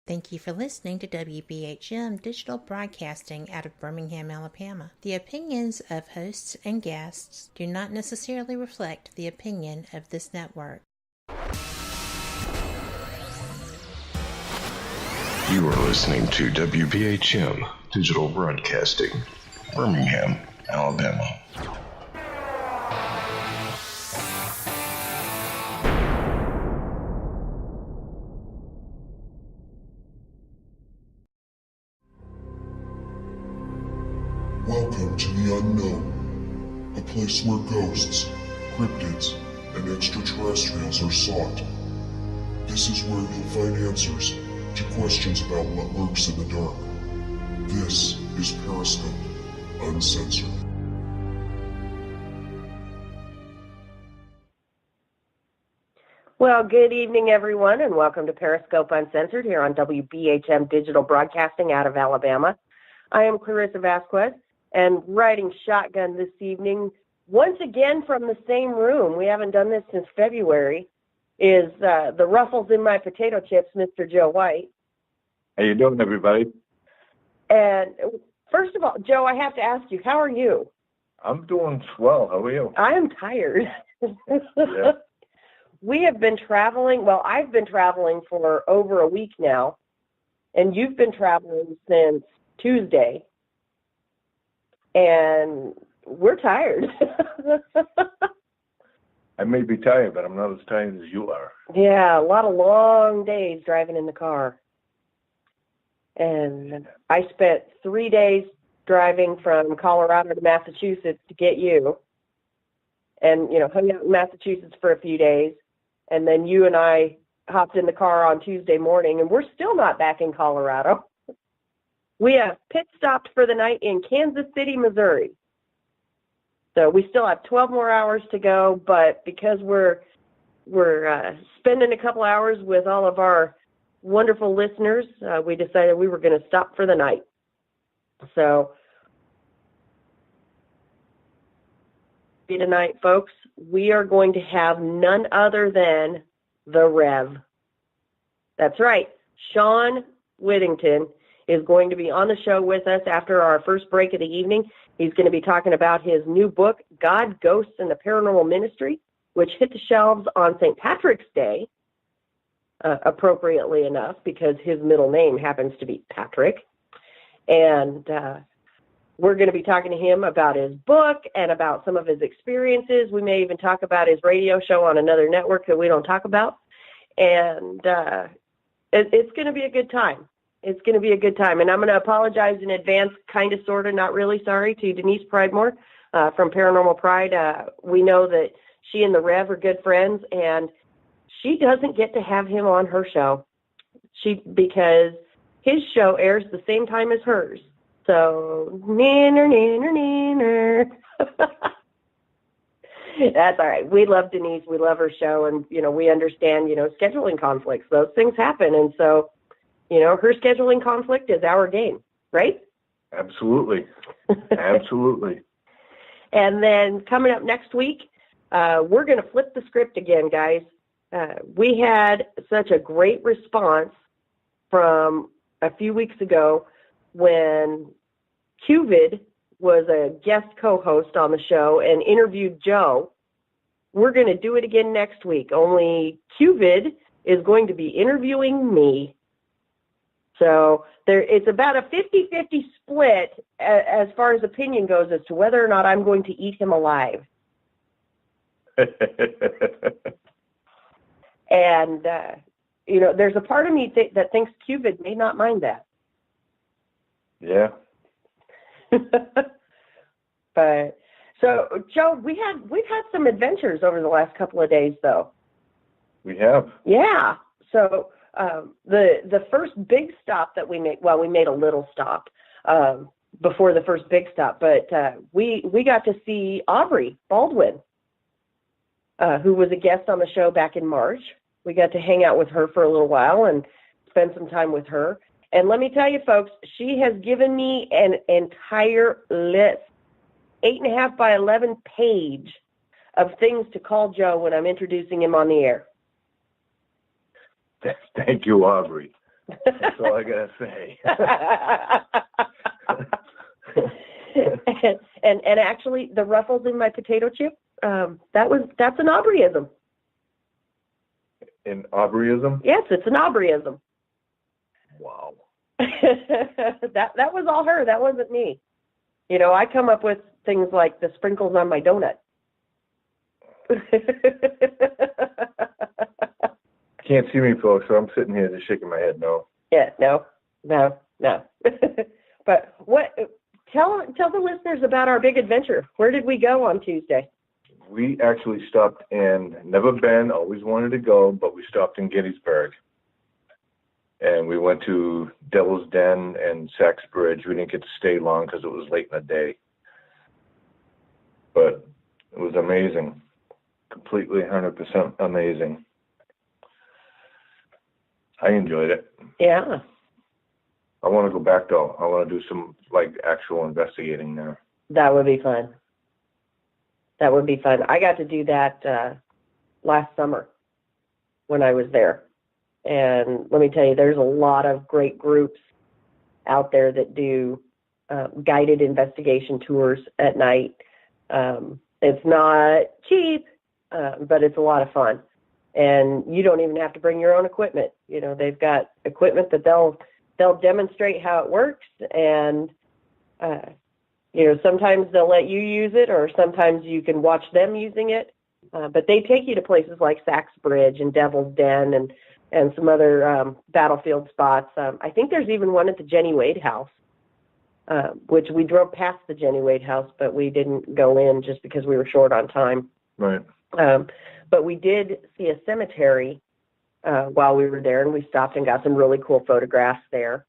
Thank you for listening to WBHM Digital Broadcasting out of Birmingham, Alabama. The opinions of hosts and guests do not necessarily reflect the opinion of this network. You are listening to WBHM Digital Broadcasting, Birmingham, Alabama. Welcome to the unknown, a place where ghosts, cryptids, and extraterrestrials are sought. This is where you'll find answers to questions about what lurks in the dark. This is Periscope Uncensored. Well, good evening, everyone, and welcome to Periscope Uncensored here on WBHM Digital Broadcasting out of Alabama. I am Clarissa Vasquez, and riding shotgun this evening, once again from the same room, we haven't done this since February, is the ruffles in my potato chips, Mr. Joe White. How you doing, everybody? And first of all, Joe, I have to ask you, how are you? I'm doing swell. How are you? I am tired. Yeah. We have been traveling, well, I've been traveling for over a week now, and you've been traveling since Tuesday. And we're tired. I may be tired, but I'm not as tired as you are. Yeah, a lot of long days driving in the car. And I spent 3 days driving from Colorado to Massachusetts to get you. And, hung out in Massachusetts for a few days. And then you and I hopped in the car on Tuesday morning, and we're still not back in Colorado. We have pit stopped for the night in Kansas City, Missouri. So we still have 12 more hours to go, but because we're spending a couple hours with all of our wonderful listeners, we decided we were going to stop for the night. So tonight, folks, we are going to have none other than the Rev. That's right, Shawn Whittington is going to be on the show with us after our first break of the evening. He's going to be talking about his new book, God, Ghosts, and the Paranormal Ministry, which hit the shelves on St. Patrick's Day, appropriately enough, because his middle name happens to be Patrick. And we're going to be talking to him about his book and about some of his experiences. We may even talk about his radio show on another network that we don't talk about. And it's going to be a good time. It's going to be a good time. And I'm going to apologize in advance, kind of, sort of, not really sorry, to Denise Pridemore from Paranormal Pride. We know that she and the Rev are good friends, and she doesn't get to have him on her show because his show airs the same time as hers. So, neener. That's all right. We love Denise. We love her show, and, we understand, scheduling conflicts. Those things happen, and so, her scheduling conflict is our game, right? Absolutely. Absolutely. And then coming up next week, we're going to flip the script again, guys. We had such a great response from a few weeks ago when Qvid was a guest co-host on the show and interviewed Joe. We're going to do it again next week, only Qvid is going to be interviewing me. So it's about a 50-50 split as far as opinion goes as to whether or not I'm going to eat him alive. And, there's a part of me that thinks Qvid may not mind that. Yeah. But so, Joe, we've had some adventures over the last couple of days, though. We have. Yeah. So the first big stop that we made, well, we made a little stop before the first big stop, but we got to see Aubrey Baldwin, who was a guest on the show back in March. We got to hang out with her for a little while and spend some time with her. And let me tell you, folks, she has given me an entire list, 8.5 by 11 page of things to call Joe when I'm introducing him on the air. Thank you, Aubrey. That's all I gotta say. and actually, the ruffles in my potato chip, that's an Aubreyism. An Aubreyism? Yes, it's an Aubreyism. Wow. that was all her. That wasn't me. I come up with things like the sprinkles on my donut. Can't see me, folks, so I'm sitting here just shaking my head no. Yeah, no. But tell the listeners about our big adventure. Where did we go on Tuesday? We actually stopped in, never been, always wanted to go, but we stopped in Gettysburg. And we went to Devil's Den and Sachs Bridge. We didn't get to stay long because it was late in the day. But it was amazing. Completely 100% amazing. I enjoyed it. Yeah. I want to go back, though. I want to do some, actual investigating now. That would be fun. I got to do that last summer when I was there. And let me tell you, there's a lot of great groups out there that do guided investigation tours at night. It's not cheap, but it's a lot of fun. And you don't even have to bring your own equipment. They've got equipment that they'll demonstrate how it works. And, sometimes they'll let you use it, or sometimes you can watch them using it. But they take you to places like Sachs Bridge and Devil's Den and some other battlefield spots. I think there's even one at the Jenny Wade House, which we drove past the Jenny Wade House, but we didn't go in just because we were short on time. Right. But we did see a cemetery while we were there, and we stopped and got some really cool photographs there.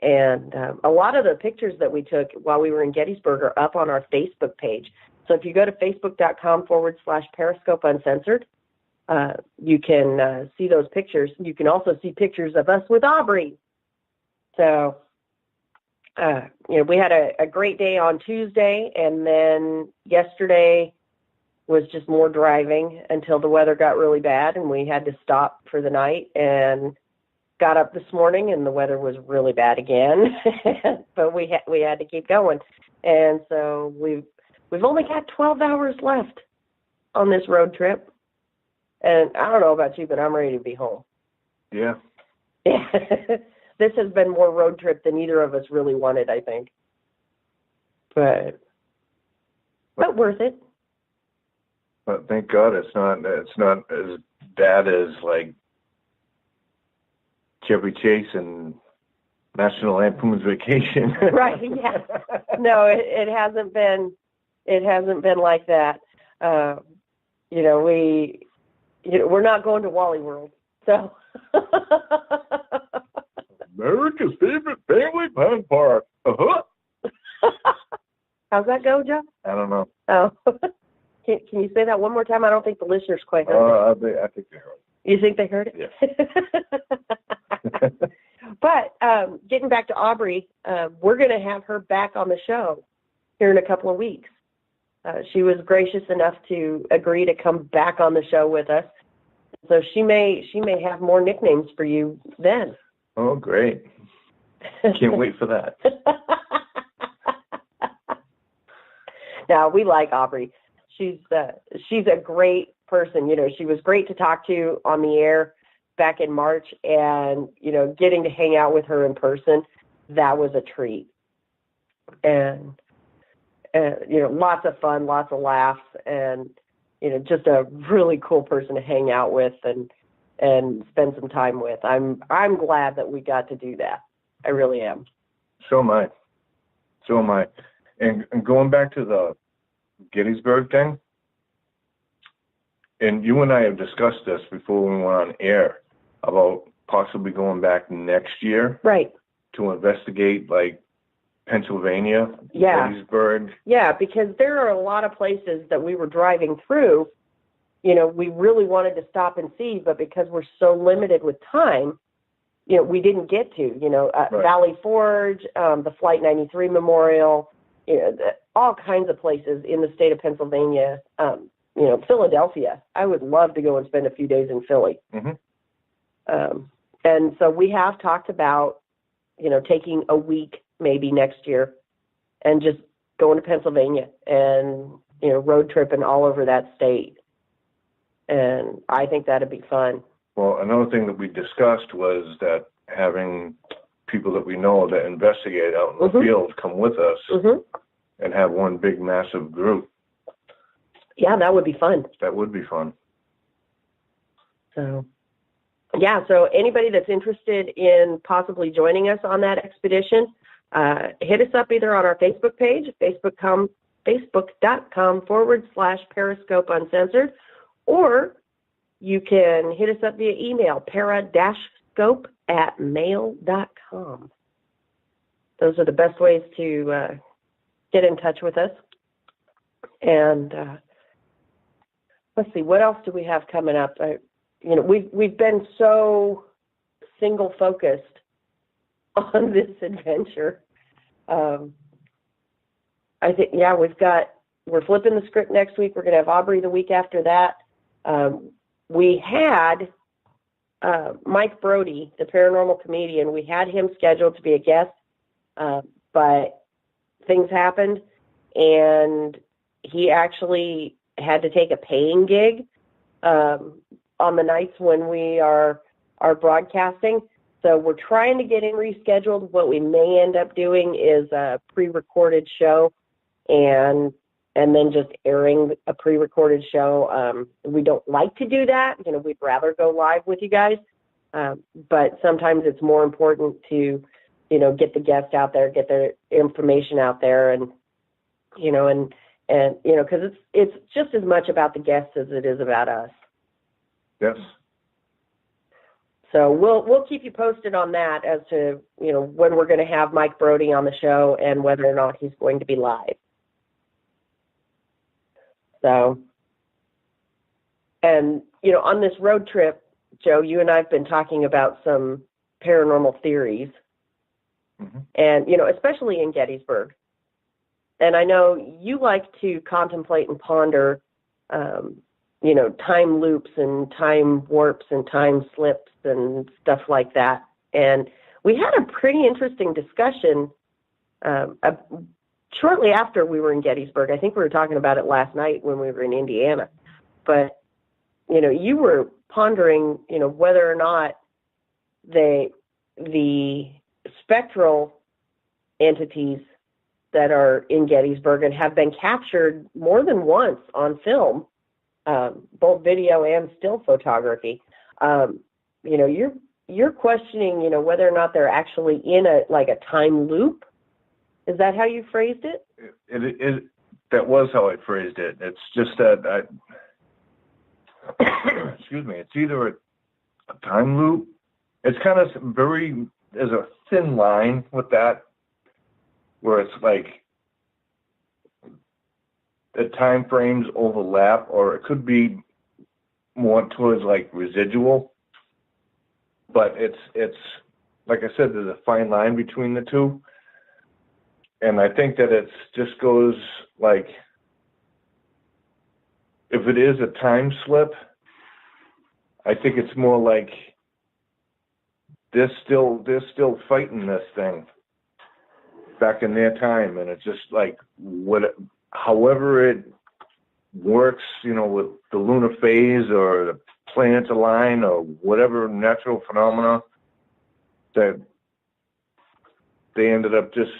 And a lot of the pictures that we took while we were in Gettysburg are up on our Facebook page. So if you go to facebook.com/Periscope Uncensored, you can see those pictures. You can also see pictures of us with Aubrey. So, we had a great day on Tuesday, and then yesterday was just more driving until the weather got really bad, and we had to stop for the night, and got up this morning, and the weather was really bad again. But we had to keep going. And so we've only got 12 hours left on this road trip. And I don't know about you, but I'm ready to be home. Yeah. This has been more road trip than either of us really wanted, I think. But worth it. But thank God it's not as bad as Chevy Chase and National Lampoon's Vacation. Right, yeah. No, it hasn't been like that. We're not going to Wally World. So America's favorite family fun park. Uh-huh. How's that go, Joe? I don't know. Oh. Can you say that one more time? I don't think the listeners quite heard it. I think they heard it. You think they heard it? Yeah. But getting back to Aubrey, we're going to have her back on the show here in a couple of weeks. She was gracious enough to agree to come back on the show with us. So she may have more nicknames for you then. Oh, great. Can't wait for that. Now, we like Aubrey. She's a great person. She was great to talk to on the air back in March, and, getting to hang out with her in person, that was a treat. And, lots of fun, lots of laughs, and, just a really cool person to hang out with and spend some time with. I'm glad that we got to do that. I really am. So am I. And going back to the Gettysburg thing, and you and I have discussed this before we went on air about possibly going back next year. Right. To investigate, Pennsylvania, yeah. Gettysburg. Yeah, because there are a lot of places that we were driving through, we really wanted to stop and see, but because we're so limited with time, we didn't get to, right. Valley Forge, the Flight 93 Memorial, all kinds of places in the state of Pennsylvania, Philadelphia. I would love to go and spend a few days in Philly. Mm-hmm. And And so we have talked about, taking a week maybe next year and just going to Pennsylvania and, road tripping all over that state. And I think that'd be fun. Well, another thing that we discussed was that having people that we know that investigate out in the field come with us and have one big, massive group. Yeah, that would be fun. That would be fun. So, yeah, so anybody that's interested in possibly joining us on that expedition, hit us up either on our Facebook page, facebook.com/Periscope Uncensored, or you can hit us up via email, para-scope@mail.com. Those are the best ways to get in touch with us. And let's see, what else do we have coming up? We've been so single focused on this adventure. I think, we're flipping the script next week. We're going to have Aubrey the week after that. We had Mike Brody, the paranormal comedian. We had him scheduled to be a guest, but things happened, and he actually had to take a paying gig on the nights when we are broadcasting. So we're trying to get him rescheduled. What we may end up doing is a pre-recorded show and then just airing a pre-recorded show. We don't like to do that. We'd rather go live with you guys. But sometimes it's more important to, get the guest out there, get their information out there, and because it's just as much about the guests as it is about us. Yes. So we'll keep you posted on that as to, when we're going to have Mike Brody on the show and whether or not he's going to be live. So, and, on this road trip, Joe, you and I have been talking about some paranormal theories, and, especially in Gettysburg. And I know you like to contemplate and ponder, time loops and time warps and time slips and stuff like that. And we had a pretty interesting discussion shortly after we were in Gettysburg. I think we were talking about it last night when we were in Indiana. But, you were pondering, whether or not the spectral entities that are in Gettysburg and have been captured more than once on film, both video and still photography. You're questioning, whether or not they're actually in a time loop. Is that how you phrased it? That was how I phrased it. It's just that excuse me, it's either a time loop. It's kind of there's a thin line with that, where it's like the time frames overlap, or it could be more towards residual. But it's like I said, there's a fine line between the two. And I think that it just goes if it is a time slip, I think it's more like they're still fighting this thing back in their time, and it's just however it works, with the lunar phase or the planets align or whatever natural phenomena, that they ended up just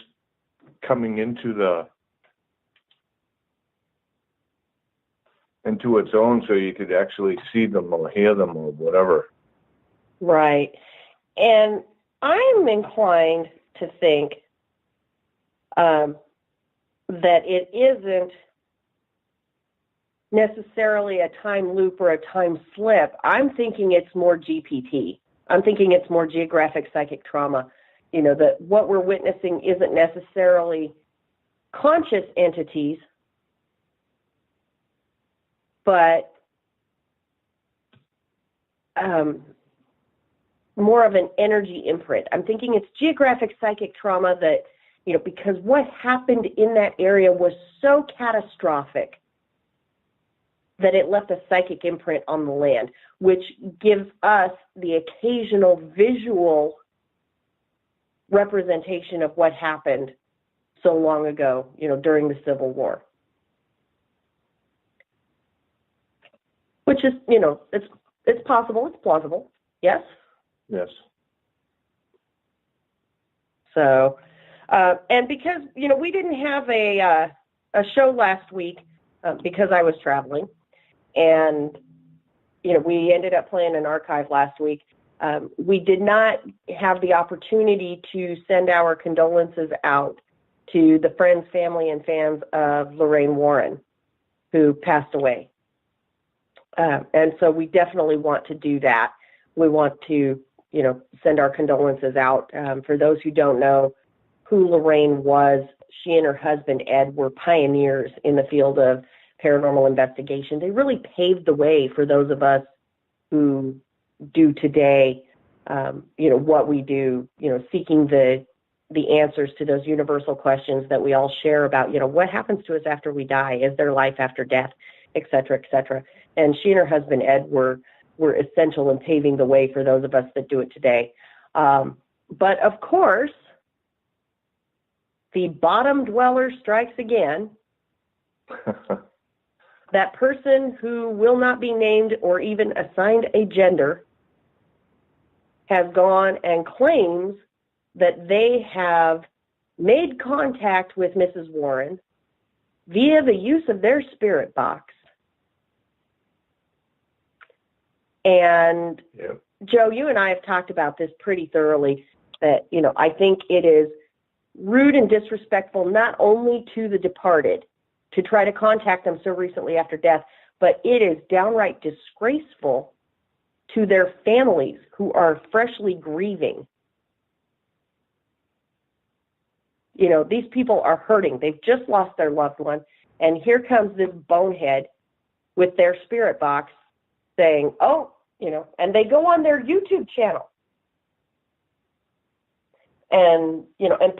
coming into its own, so you could actually see them or hear them or whatever. Right. And I'm inclined to think that it isn't necessarily a time loop or a time slip. I'm thinking it's more GPT. I'm thinking it's more geographic psychic trauma. That what we're witnessing isn't necessarily conscious entities, but more of an energy imprint. I'm thinking it's geographic psychic trauma that, because what happened in that area was so catastrophic that it left a psychic imprint on the land, which gives us the occasional visual representation of what happened so long ago, during the Civil War. Which is, it's possible, it's plausible. Yes? Yes. So, and because, we didn't have a show last week because I was traveling, and, we ended up playing an archive last week. We did not have the opportunity to send our condolences out to the friends, family, and fans of Lorraine Warren, who passed away. And so we definitely want to do that. We want to, send our condolences out. For those who don't know who Lorraine was, she and her husband, Ed, were pioneers in the field of paranormal investigation. They really paved the way for those of us who do today, what we do, seeking the answers to those universal questions that we all share about, what happens to us after we die? Is there life after death, et cetera, et cetera. And she and her husband, Ed, were essential in paving the way for those of us that do it today. But of course, the bottom dweller strikes again. That person who will not be named or even assigned a gender has gone and claims that they have made contact with Mrs. Warren via the use of their spirit box. And Yep. Joe, you and I have talked about this pretty thoroughly, that, I think it is rude and disrespectful not only to the departed to try to contact them so recently after death, but it is downright disgraceful to their families who are freshly grieving. These people are hurting. They've just lost their loved one, and here comes this bonehead with their spirit box saying, and they go on their YouTube channel and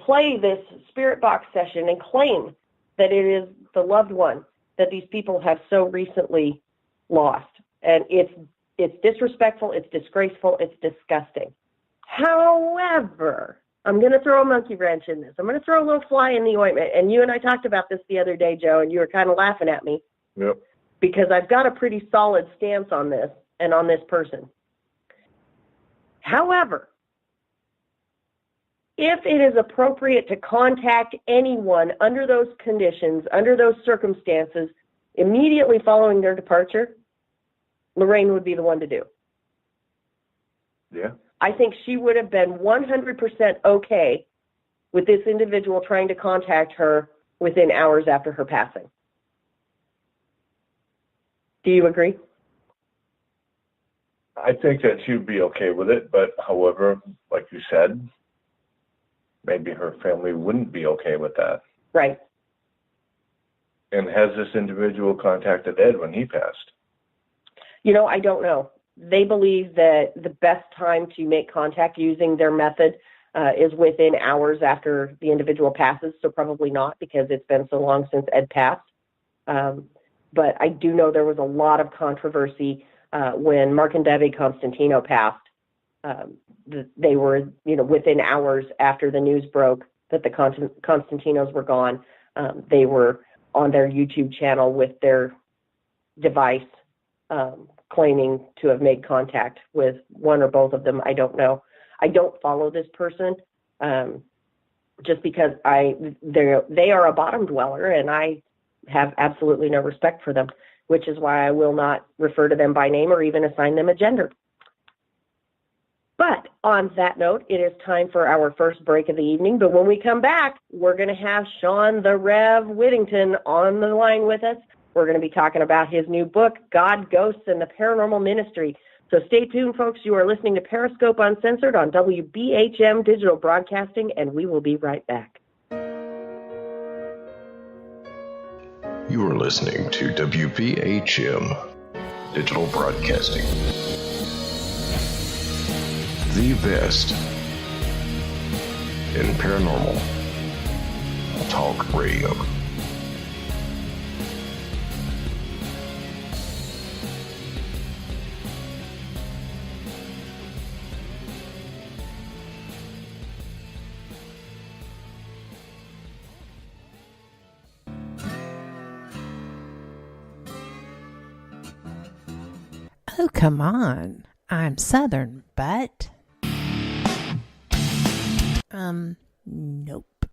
play this spirit box session and claim that it is the loved one that these people have so recently lost. And it's disrespectful, it's disgraceful, it's disgusting. However, I'm going to throw a monkey wrench in this. I'm going to throw a little fly in the ointment. And you and I talked about this the other day, Joe, and you were kind of laughing at me. Yep. Because I've got a pretty solid stance on this and on this person. However, if it is appropriate to contact anyone under those conditions, under those circumstances, immediately following their departure, Lorraine would be the one to do. Yeah. I think she would have been 100% okay with this individual trying to contact her within hours after her passing. Do you agree? I think that she'd be okay with it, but however, like you said, maybe her family wouldn't be okay with that. Right. And has this individual contacted Ed when he passed? I don't know. They believe that the best time to make contact using their method is within hours after the individual passes, so probably not, because it's been so long since Ed passed. But I do know there was a lot of controversy when Mark and Debbie Constantino passed. They were, within hours after the news broke that the Constantinos were gone, they were on their YouTube channel with their device claiming to have made contact with one or both of them. I don't know. I don't follow this person just because they are a bottom dweller, and I have absolutely no respect for them, which is why I will not refer to them by name or even assign them a gender. But on that note, it is time for our first break of the evening. But when we come back, we're going to have Shawn the Rev Whittington on the line with us. We're going to be talking about his new book, God, Ghosts, and the Paranormal Ministry. So stay tuned, folks. You are listening to Periscope Uncensored on WBHM Digital Broadcasting, and we will be right back. You are listening to WBHM Digital Broadcasting. The best in paranormal talk radio. Oh, come on. I'm Southern, but... Nope.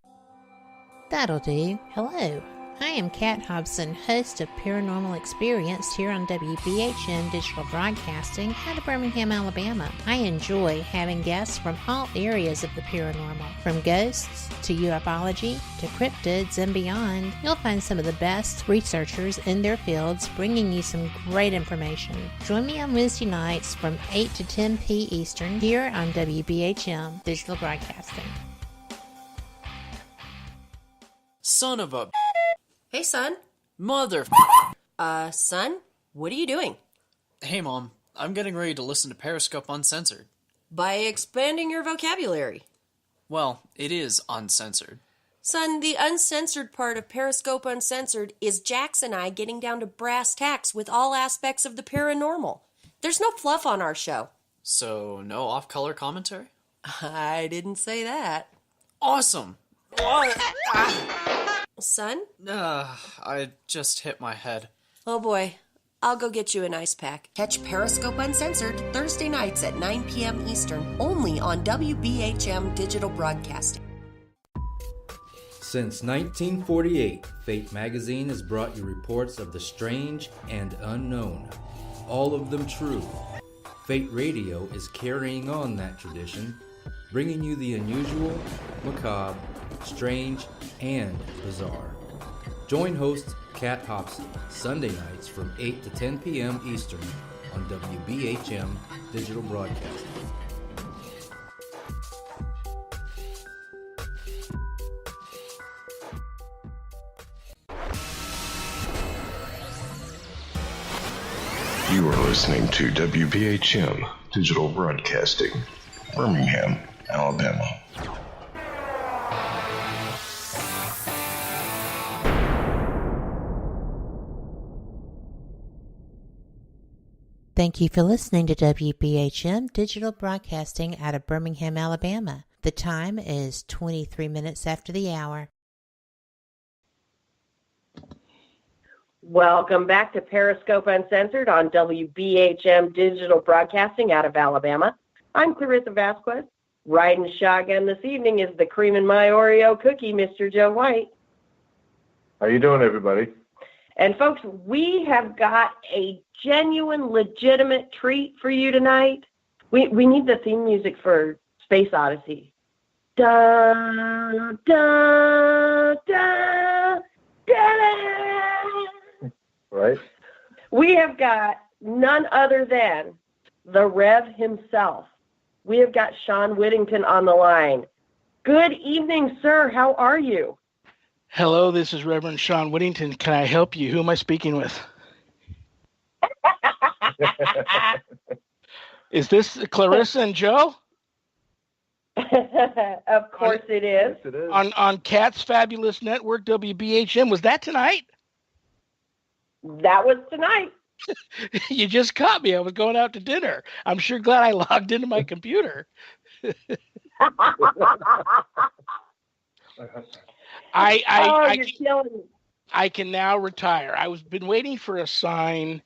That'll do. Hello. I am Kat Hobson, host of Paranormal Experience here on WBHM Digital Broadcasting out of Birmingham, Alabama. I enjoy having guests from all areas of the paranormal, from ghosts to ufology to cryptids and beyond. You'll find some of the best researchers in their fields bringing you some great information. Join me on Wednesday nights from 8 to 10 p. Eastern here on WBHM Digital Broadcasting. Son of a... Hey, son. Mother... Son? What are you doing? Hey, Mom. I'm getting ready to listen to Periscope Uncensored. By expanding your vocabulary. Well, it is uncensored. Son, the uncensored part of Periscope Uncensored is Jax and I getting down to brass tacks with all aspects of the paranormal. There's no fluff on our show. So, no off-color commentary? I didn't say that. Awesome! Son? I just hit my head. Oh boy. I'll go get you an ice pack. Catch Periscope Uncensored Thursday nights at 9 p.m. Eastern, only on WBHM Digital Broadcasting. Since 1948, Fate magazine has brought you reports of the strange and unknown, all of them true. Fate Radio is carrying on that tradition, bringing you the unusual, macabre, strange, and bizarre. Join host Kat Hobson Sunday nights from 8 to 10 p.m. Eastern on WBHM Digital Broadcasting. You are listening to WBHM Digital Broadcasting, Birmingham, Alabama. Thank you for listening to WBHM Digital Broadcasting out of Birmingham, Alabama. The time is 23 minutes after the hour. Welcome back to Periscope Uncensored on WBHM Digital Broadcasting out of Alabama. I'm Clarissa Vasquez. Riding shotgun this evening is the cream in my Oreo cookie, Mr. Joe White. How you doing, everybody? And folks, we have got a genuine, legitimate treat for you tonight. We need the theme music for Space Odyssey. Da, da, da, da. Right? We have got none other than the Rev himself. We have got Shawn Whittington on the line. Good evening, sir. How are you? Hello, this is Reverend Shawn Whittington. Can I help you? Who am I speaking with? Is this Clarissa and Joe? Of course it is. Yes, it is. On Cat's Fabulous Network, WBHM. Was that tonight? That was tonight. You just caught me. I was going out to dinner. I'm sure glad I logged into my computer. You're killing me. I can now retire. I was been waiting for a sign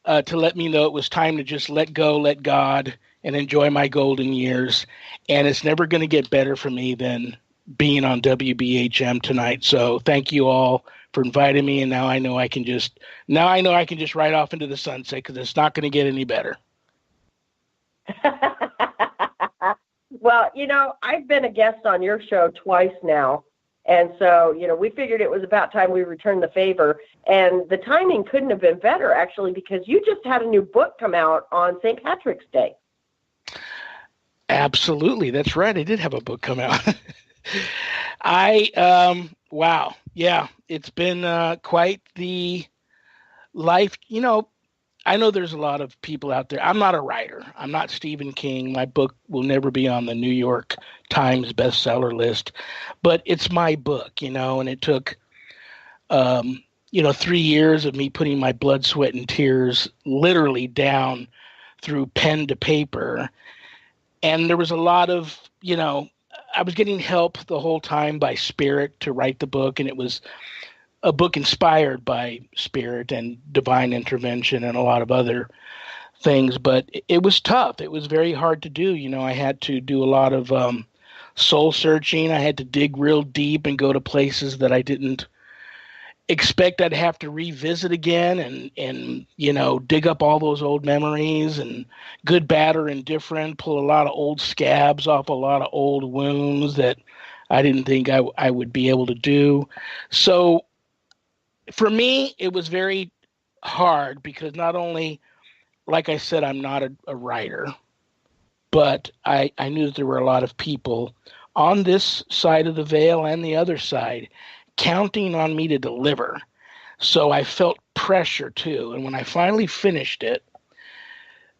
to let me know it was time to just let go, let God, and enjoy my golden years. And it's never going to get better for me than being on WBHM tonight. So thank you all for inviting me. And now I know I can just ride off into the sunset because it's not going to get any better. Well, I've been a guest on your show twice now. And so, we figured it was about time we returned the favor. And the timing couldn't have been better, actually, because you just had a new book come out on St. Patrick's Day. Absolutely. That's right. I did have a book come out. Wow. Yeah, it's been quite the life. I know there's a lot of people out there. I'm not a writer. I'm not Stephen King. My book will never be on the New York Times bestseller list, but it's my book, and it took, 3 years of me putting my blood, sweat, and tears literally down through pen to paper. And there was a lot of, I was getting help the whole time by Spirit to write the book, and it was a book inspired by Spirit and divine intervention and a lot of other things, but it was tough. It was very hard to do. I had to do a lot of soul searching. I had to dig real deep and go to places that I didn't expect I'd have to revisit again, and dig up all those old memories, and good, bad, or indifferent, pull a lot of old scabs off a lot of old wounds that I didn't think I would be able to do. So for me, it was very hard because not only, like I said, I'm not a writer, but I knew that there were a lot of people on this side of the veil and the other side counting on me to deliver. So I felt pressure too. And when I finally finished it,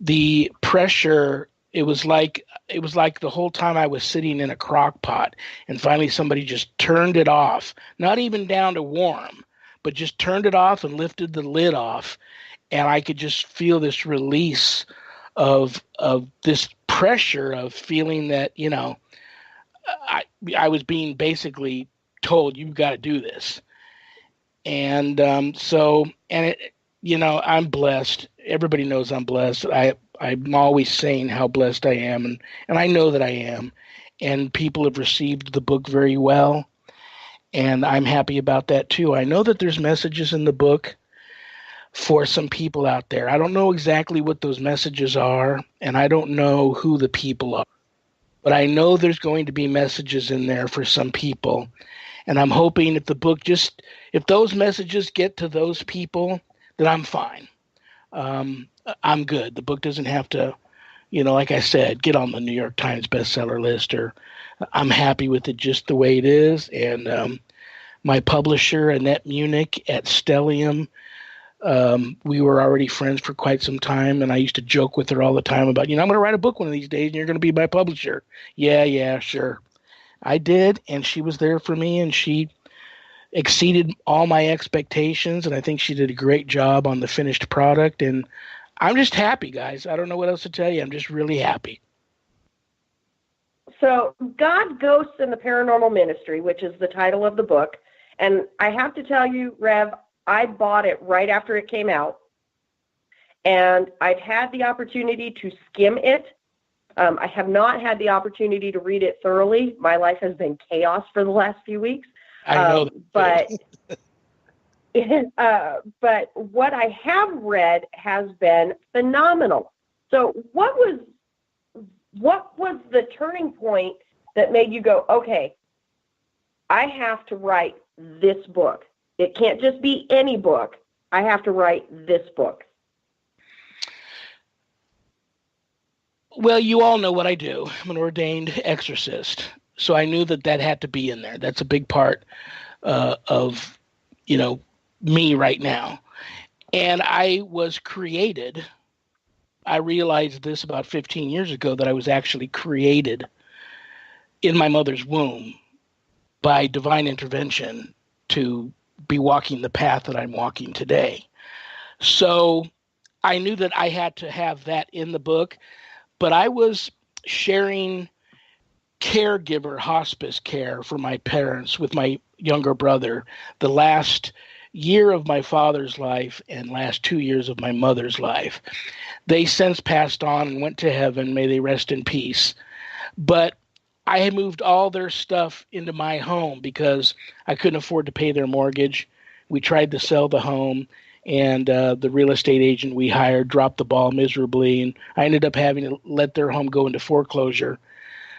the pressure, it was like the whole time I was sitting in a crock pot, and finally somebody just turned it off, not even down to warm, but just turned it off and lifted the lid off. And I could just feel this release of this pressure of feeling that, I was being basically told, you've got to do this. And I'm blessed. Everybody knows I'm blessed. I'm always saying how blessed I am, and I know that I am. And people have received the book very well, and I'm happy about that too. I know that there's messages in the book for some people out there. I don't know exactly what those messages are, and I don't know who the people are. But I know there's going to be messages in there for some people. And I'm hoping if those messages get to those people, then I'm fine. I'm good. The book doesn't have to, like I said, get on the New York Times bestseller list, or I'm happy with it just the way it is. And my publisher, Annette Munich at Stellium, we were already friends for quite some time, and I used to joke with her all the time about, I'm going to write a book one of these days, and you're going to be my publisher. Yeah, sure. I did, and she was there for me, and she exceeded all my expectations, and I think she did a great job on the finished product, and I'm just happy, guys. I don't know what else to tell you. I'm just really happy. So, God, Ghosts, and the Paranormal Ministry, which is the title of the book, and I have to tell you, Rev, I bought it right after it came out, and I've had the opportunity to skim it. I have not had the opportunity to read it thoroughly. My life has been chaos for the last few weeks. I know but but what I have read has been phenomenal. So what was the turning point that made you go, okay, I have to write this book? It can't just be any book. I have to write this book. Well, you all know what I do. I'm an ordained exorcist. So I knew that had to be in there. That's a big part of, me right now. And I was created. I realized this about 15 years ago, that I was actually created in my mother's womb by divine intervention to be walking the path that I'm walking today. So I knew that I had to have that in the book. But I was sharing caregiver hospice care for my parents with my younger brother the last year of my father's life and last 2 years of my mother's life. They since passed on and went to heaven. May they rest in peace. But I had moved all their stuff into my home because I couldn't afford to pay their mortgage. We tried to sell the home, and the real estate agent we hired dropped the ball miserably, and I ended up having to let their home go into foreclosure.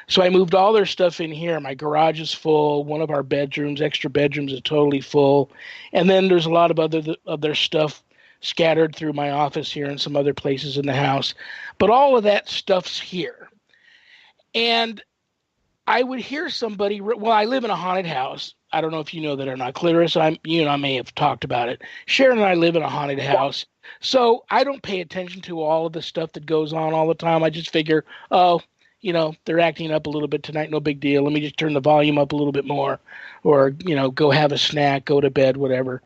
So I moved all their stuff in here. My garage is full. One of our bedrooms, extra bedrooms, is totally full. And then there's a lot of their stuff scattered through my office here and some other places in the house. But all of that stuff's here. And I would hear somebody, I live in a haunted house. I don't know if you know that or not. Clarice, I may have talked about it. Sharon and I live in a haunted house. So I don't pay attention to all of the stuff that goes on all the time. I just figure, they're acting up a little bit tonight. No big deal. Let me just turn the volume up a little bit more, or, go have a snack, go to bed, whatever.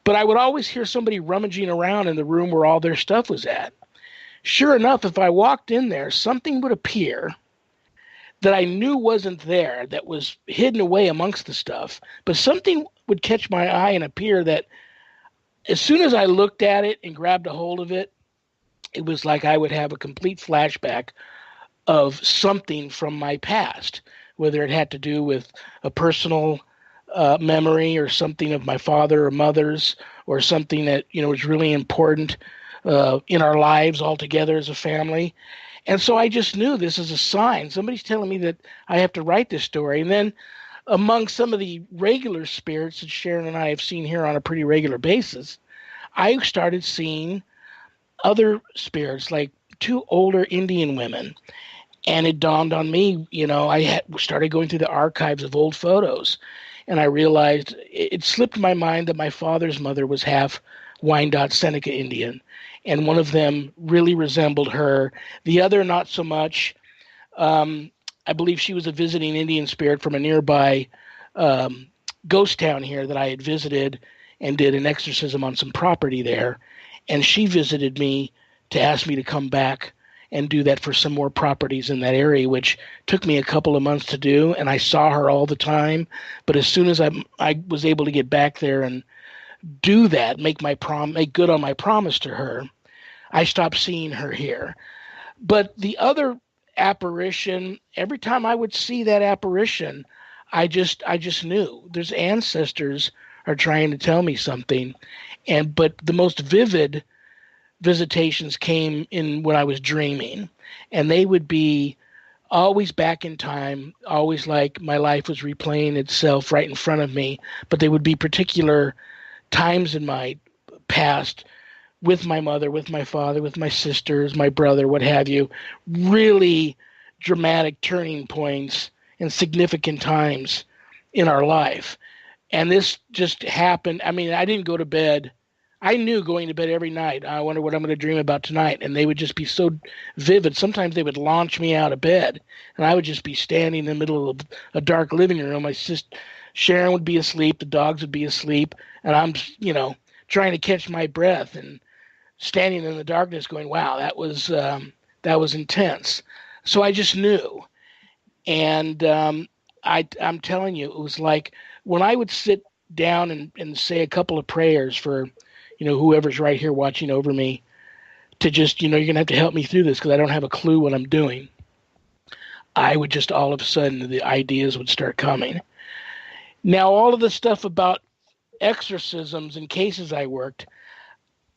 But I would always hear somebody rummaging around in the room where all their stuff was at. Sure enough, if I walked in there, something would appear that I knew wasn't there, that was hidden away amongst the stuff. But something would catch my eye and appear that as soon as I looked at it and grabbed a hold of it, it was like I would have a complete flashback of something from my past, whether it had to do with a personal memory or something of my father or mother's, or something that was really important in our lives all together as a family. And so I just knew this is a sign. Somebody's telling me that I have to write this story. And then among some of the regular spirits that Sharon and I have seen here on a pretty regular basis, I started seeing other spirits, like two older Indian women. And it dawned on me, I started going through the archives of old photos, and I realized it slipped my mind that my father's mother was half Wyandotte Seneca Indian, and one of them really resembled her. The other, not so much. I believe she was a visiting Indian spirit from a nearby ghost town here that I had visited and did an exorcism on some property there. And she visited me to ask me to come back and do that for some more properties in that area, which took me a couple of months to do. And I saw her all the time. But as soon as I was able to get back there and do that, make good on my promise to her, I stopped seeing her here. But the other apparition, every time I would see that apparition, I just knew there's ancestors are trying to tell me something. But the most vivid visitations came in when I was dreaming, and they would be always back in time, always like my life was replaying itself right in front of me. But they would be particular times in my past, with my mother, with my father, with my sisters, my brother, what have you, really dramatic turning points and significant times in our life. And this just happened. I mean, I didn't go to bed. I knew going to bed every night, I wonder what I'm going to dream about tonight. And they would just be so vivid. Sometimes they would launch me out of bed, and I would just be standing in the middle of a dark living room. My sister Sharon would be asleep, the dogs would be asleep, and I'm, trying to catch my breath and standing in the darkness going, wow, that was intense. So I just knew. And I'm telling you, it was like when I would sit down and say a couple of prayers for, whoever's right here watching over me, to just, you're going to have to help me through this because I don't have a clue what I'm doing. I would just all of a sudden, the ideas would start coming. Now, all of the stuff about exorcisms and cases I worked,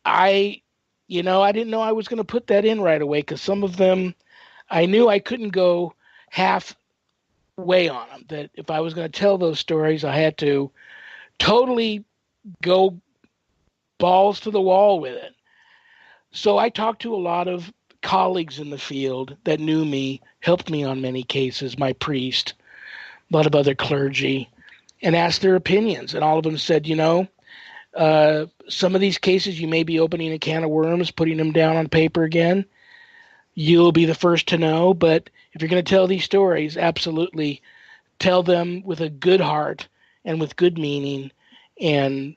I didn't know I was going to put that in right away, because some of them I knew I couldn't go halfway on them. That if I was going to tell those stories, I had to totally go balls to the wall with it. So I talked to a lot of colleagues in the field that knew me, helped me on many cases, my priest, a lot of other clergy, and asked their opinions. And all of them said, some of these cases, you may be opening a can of worms, putting them down on paper again. You'll be the first to know. But if you're going to tell these stories, absolutely tell them with a good heart and with good meaning, and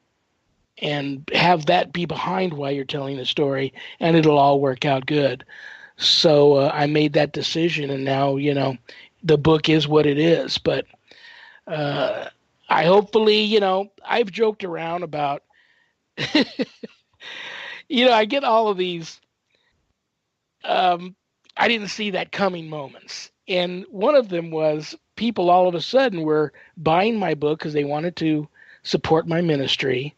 have that be behind why you're telling the story, and it'll all work out good. So I made that decision, and now, the book is what it is. But I hopefully, I've joked around about, I get all of these, I didn't see that coming moments. And one of them was people all of a sudden were buying my book because they wanted to support my ministry,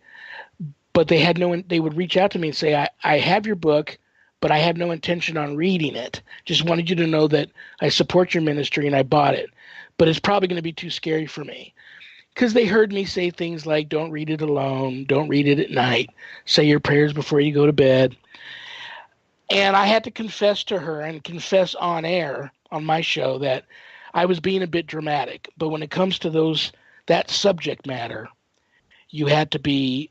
but they would reach out to me and say, I have your book, but I have no intention on reading it. Just wanted you to know that I support your ministry and I bought it, but it's probably going to be too scary for me. Because they heard me say things like, don't read it alone, don't read it at night, say your prayers before you go to bed. And I had to confess to her and confess on air on my show that I was being a bit dramatic. But when it comes to that subject matter, you had to be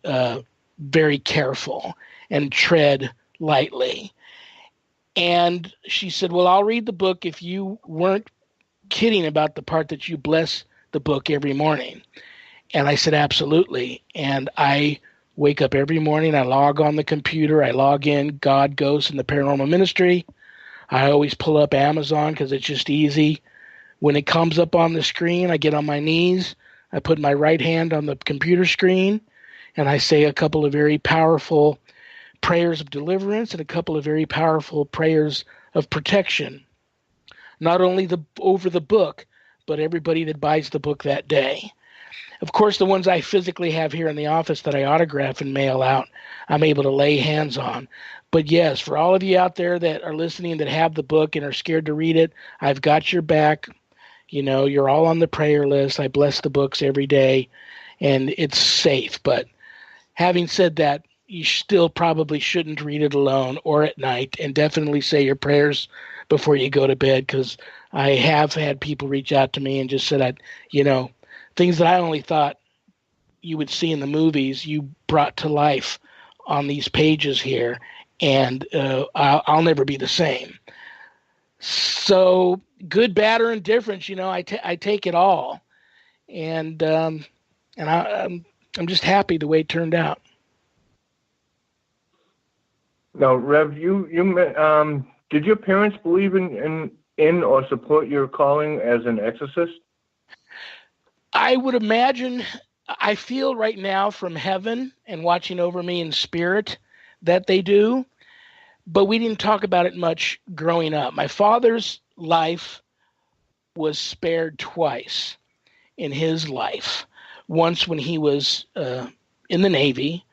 very careful and tread lightly. And she said, well, I'll read the book if you weren't kidding about the part that you bless the book every morning. And I said, absolutely. And I wake up every morning, I log on the computer, I log in God, Ghosts, and the Paranormal Ministry. I always pull up Amazon because it's just easy. When it comes up on the screen, I get on my knees, I put my right hand on the computer screen, and I say a couple of very powerful prayers of deliverance and a couple of very powerful prayers of protection. Not only over the book, but everybody that buys the book that day. Of course, the ones I physically have here in the office that I autograph and mail out, I'm able to lay hands on. But yes, for all of you out there that are listening that have the book and are scared to read it, I've got your back. You know, you're all on the prayer list. I bless the books every day, and it's safe. But having said that, you still probably shouldn't read it alone or at night, and definitely say your prayers before you go to bed, because I have had people reach out to me and just said, things that I only thought you would see in the movies, you brought to life on these pages here, and I'll never be the same. So good, bad, or indifference, I take it all, and I'm just happy the way it turned out. Now, Rev, did your parents believe in or support your calling as an exorcist? I would imagine, I feel right now from heaven and watching over me in spirit that they do, but we didn't talk about it much growing up. My father's life was spared twice in his life. Once when he was in the Navy,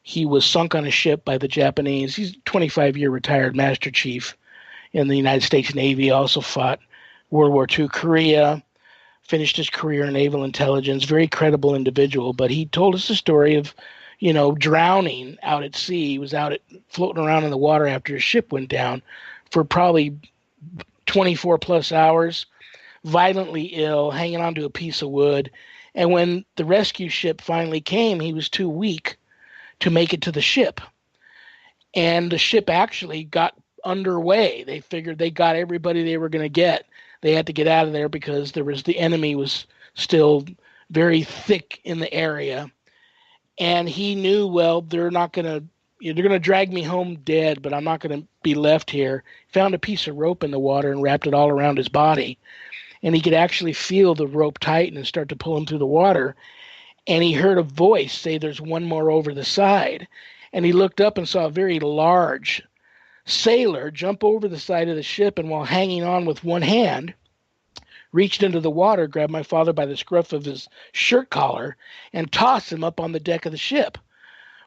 he was sunk on a ship by the Japanese. He's a 25-year retired Master Chief in the United States Navy, also fought World War II, Korea, finished his career in naval intelligence, very credible individual. But he told us the story of, drowning out at sea. He was floating around in the water after his ship went down for probably 24 plus hours, violently ill, hanging onto a piece of wood. And when the rescue ship finally came, he was too weak to make it to the ship. And the ship actually got underway. They figured they got everybody they were going to get. They had to get out of there because the enemy was still very thick in the area. And he knew, well, they're going to drag me home dead, but I'm not going to be left here. Found a piece of rope in the water and wrapped it all around his body. And he could actually feel the rope tighten and start to pull him through the water. And he heard a voice say, "There's one more over the side." And he looked up and saw a very large sailor jump over the side of the ship, and while hanging on with one hand, reached into the water, grabbed my father by the scruff of his shirt collar, and tossed him up on the deck of the ship,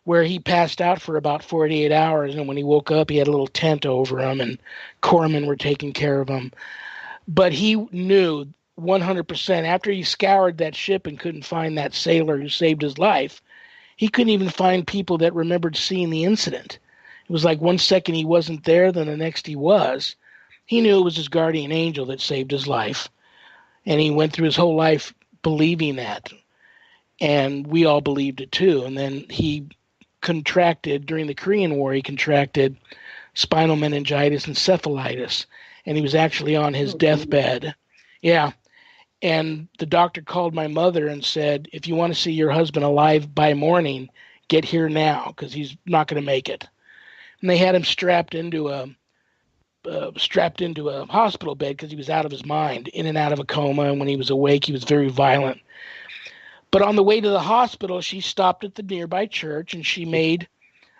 where he passed out for about 48 hours. And when he woke up, he had a little tent over him, and corpsmen were taking care of him. But he knew 100%, after he scoured that ship and couldn't find that sailor who saved his life, he couldn't even find people that remembered seeing the incident. It was like 1 second he wasn't there, then the next he was. He knew it was his guardian angel that saved his life. And he went through his whole life believing that. And we all believed it too. And then he contracted, during the Korean War, he contracted spinal meningitis and encephalitis. And he was actually on his deathbed. Yeah. And the doctor called my mother and said, "If you want to see your husband alive by morning, get here now, because he's not going to make it." And they had him strapped into a hospital bed because he was out of his mind, in and out of a coma. And when he was awake, he was very violent. But on the way to the hospital, she stopped at the nearby church, and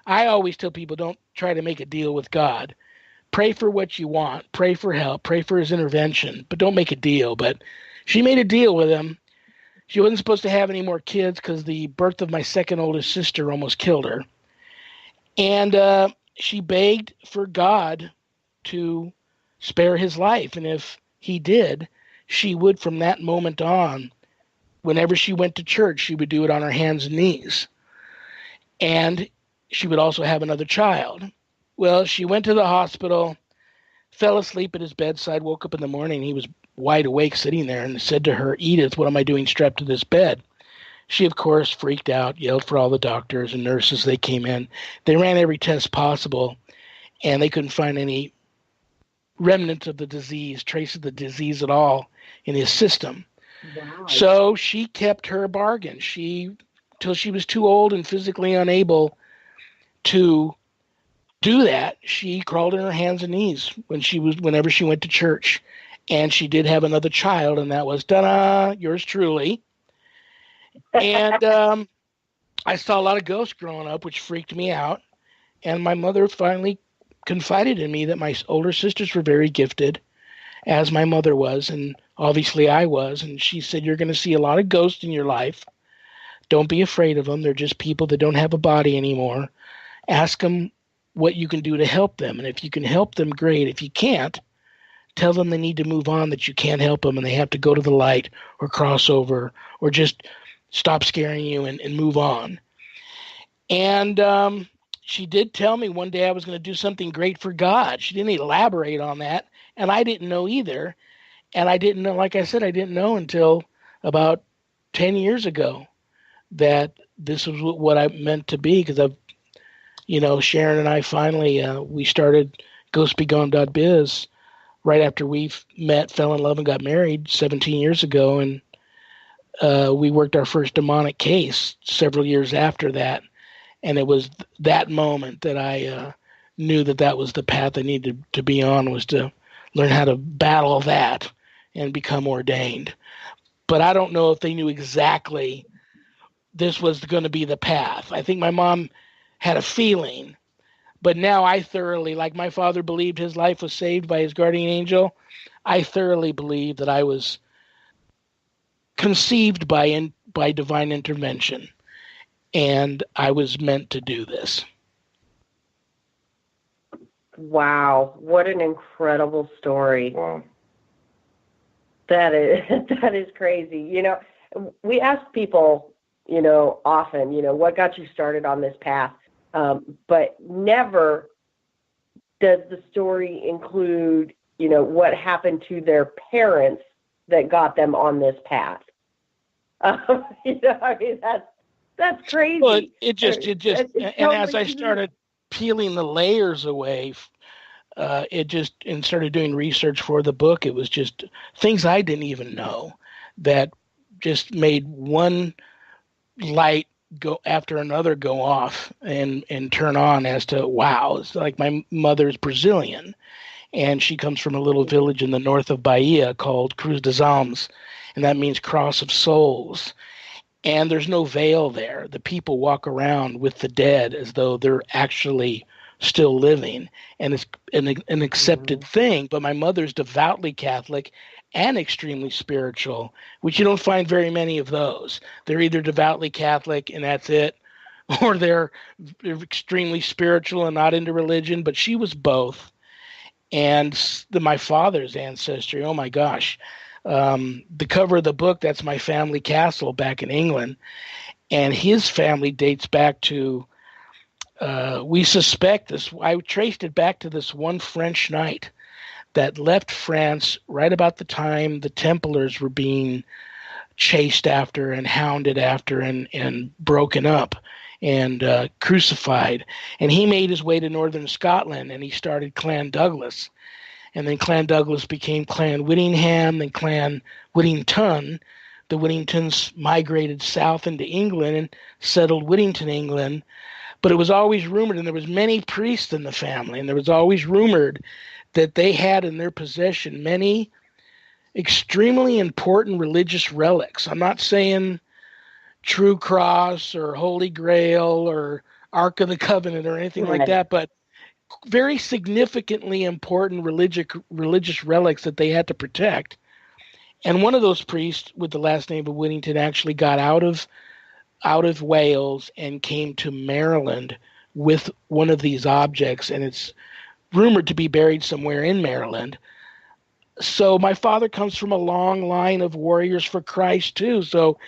I always tell people, don't try to make a deal with God. Pray for what you want. Pray for help. Pray for his intervention. But don't make a deal. But she made a deal with him. She wasn't supposed to have any more kids because the birth of my second oldest sister almost killed her. And she begged for God to spare his life. And if he did, she would, from that moment on, whenever she went to church, she would do it on her hands and knees. And she would also have another child. Well, she went to the hospital, fell asleep at his bedside, woke up in the morning. He was wide awake sitting there and said to her, "Edith, what am I doing strapped to this bed?" She, of course, freaked out, yelled for all the doctors and nurses. They came in. They ran every test possible, and they couldn't find any remnants of the disease, trace of the disease at all in his system. Wow. So she kept her bargain. Till she was too old and physically unable to do that, she crawled on her hands and knees whenever she went to church. And she did have another child, and that was, ta-da, yours truly. And I saw a lot of ghosts growing up, which freaked me out. And my mother finally confided in me that my older sisters were very gifted, as my mother was, and obviously I was. And she said, you're going to see a lot of ghosts in your life. Don't be afraid of them. They're just people that don't have a body anymore. Ask them what you can do to help them. And if you can help them, great. If you can't, tell them they need to move on, that you can't help them and they have to go to the light or cross over or just stop scaring you and move on. And she did tell me one day I was going to do something great for God. She didn't elaborate on that, and I didn't know either. And I didn't know, like I said, I didn't know until about 10 years ago that this was what I meant to be, because Sharon and I finally, we started GhostBeGone.biz right after we met, fell in love, and got married 17 years ago. And we worked our first demonic case several years after that. And it was that moment that I knew that was the path I needed to be on, was to learn how to battle that and become ordained. But I don't know if they knew exactly this was going to be the path. I think my mom had a feeling, but now I thoroughly, like my father believed his life was saved by his guardian angel, I thoroughly believe that I was conceived by divine intervention. And I was meant to do this. Wow, what an incredible story. Wow. That is crazy. We ask people, often, what got you started on this path? But never does the story include, what happened to their parents that got them on this path. That's crazy. Well, it just, and totally, as I started peeling the layers away, and started doing research for the book, it was just things I didn't even know that just made one light go after another go off and turn on as to, wow, it's like my mother's Brazilian, and she comes from a little village in the north of Bahia called Cruz das Almas, and that means Cross of Souls. And there's no veil there. The people walk around with the dead as though they're actually still living. And it's an accepted thing. But my mother's devoutly Catholic and extremely spiritual, which you don't find very many of those. They're either devoutly Catholic and that's it, or they're extremely spiritual and not into religion. But she was both. And my father's ancestry, oh my gosh. The cover of the book, that's my family castle back in England. And his family dates back to, we suspect this, I traced it back to this one French knight that left France right about the time the Templars were being chased after and hounded after and broken up and crucified. And he made his way to northern Scotland, and he started Clan Douglas. And then Clan Douglas became Clan Whittingham, then Clan Whittington. The Whittingtons migrated south into England and settled Whittington, England. But it was always rumored, and there was many priests in the family, and there was always rumored that they had in their possession many extremely important religious relics. I'm not saying True Cross or Holy Grail or Ark of the Covenant or anything like that, but very significantly important religious relics that they had to protect. And one of those priests with the last name of Whittington actually got out of Wales and came to Maryland with one of these objects, and it's rumored to be buried somewhere in Maryland. So my father comes from a long line of warriors for Christ too. So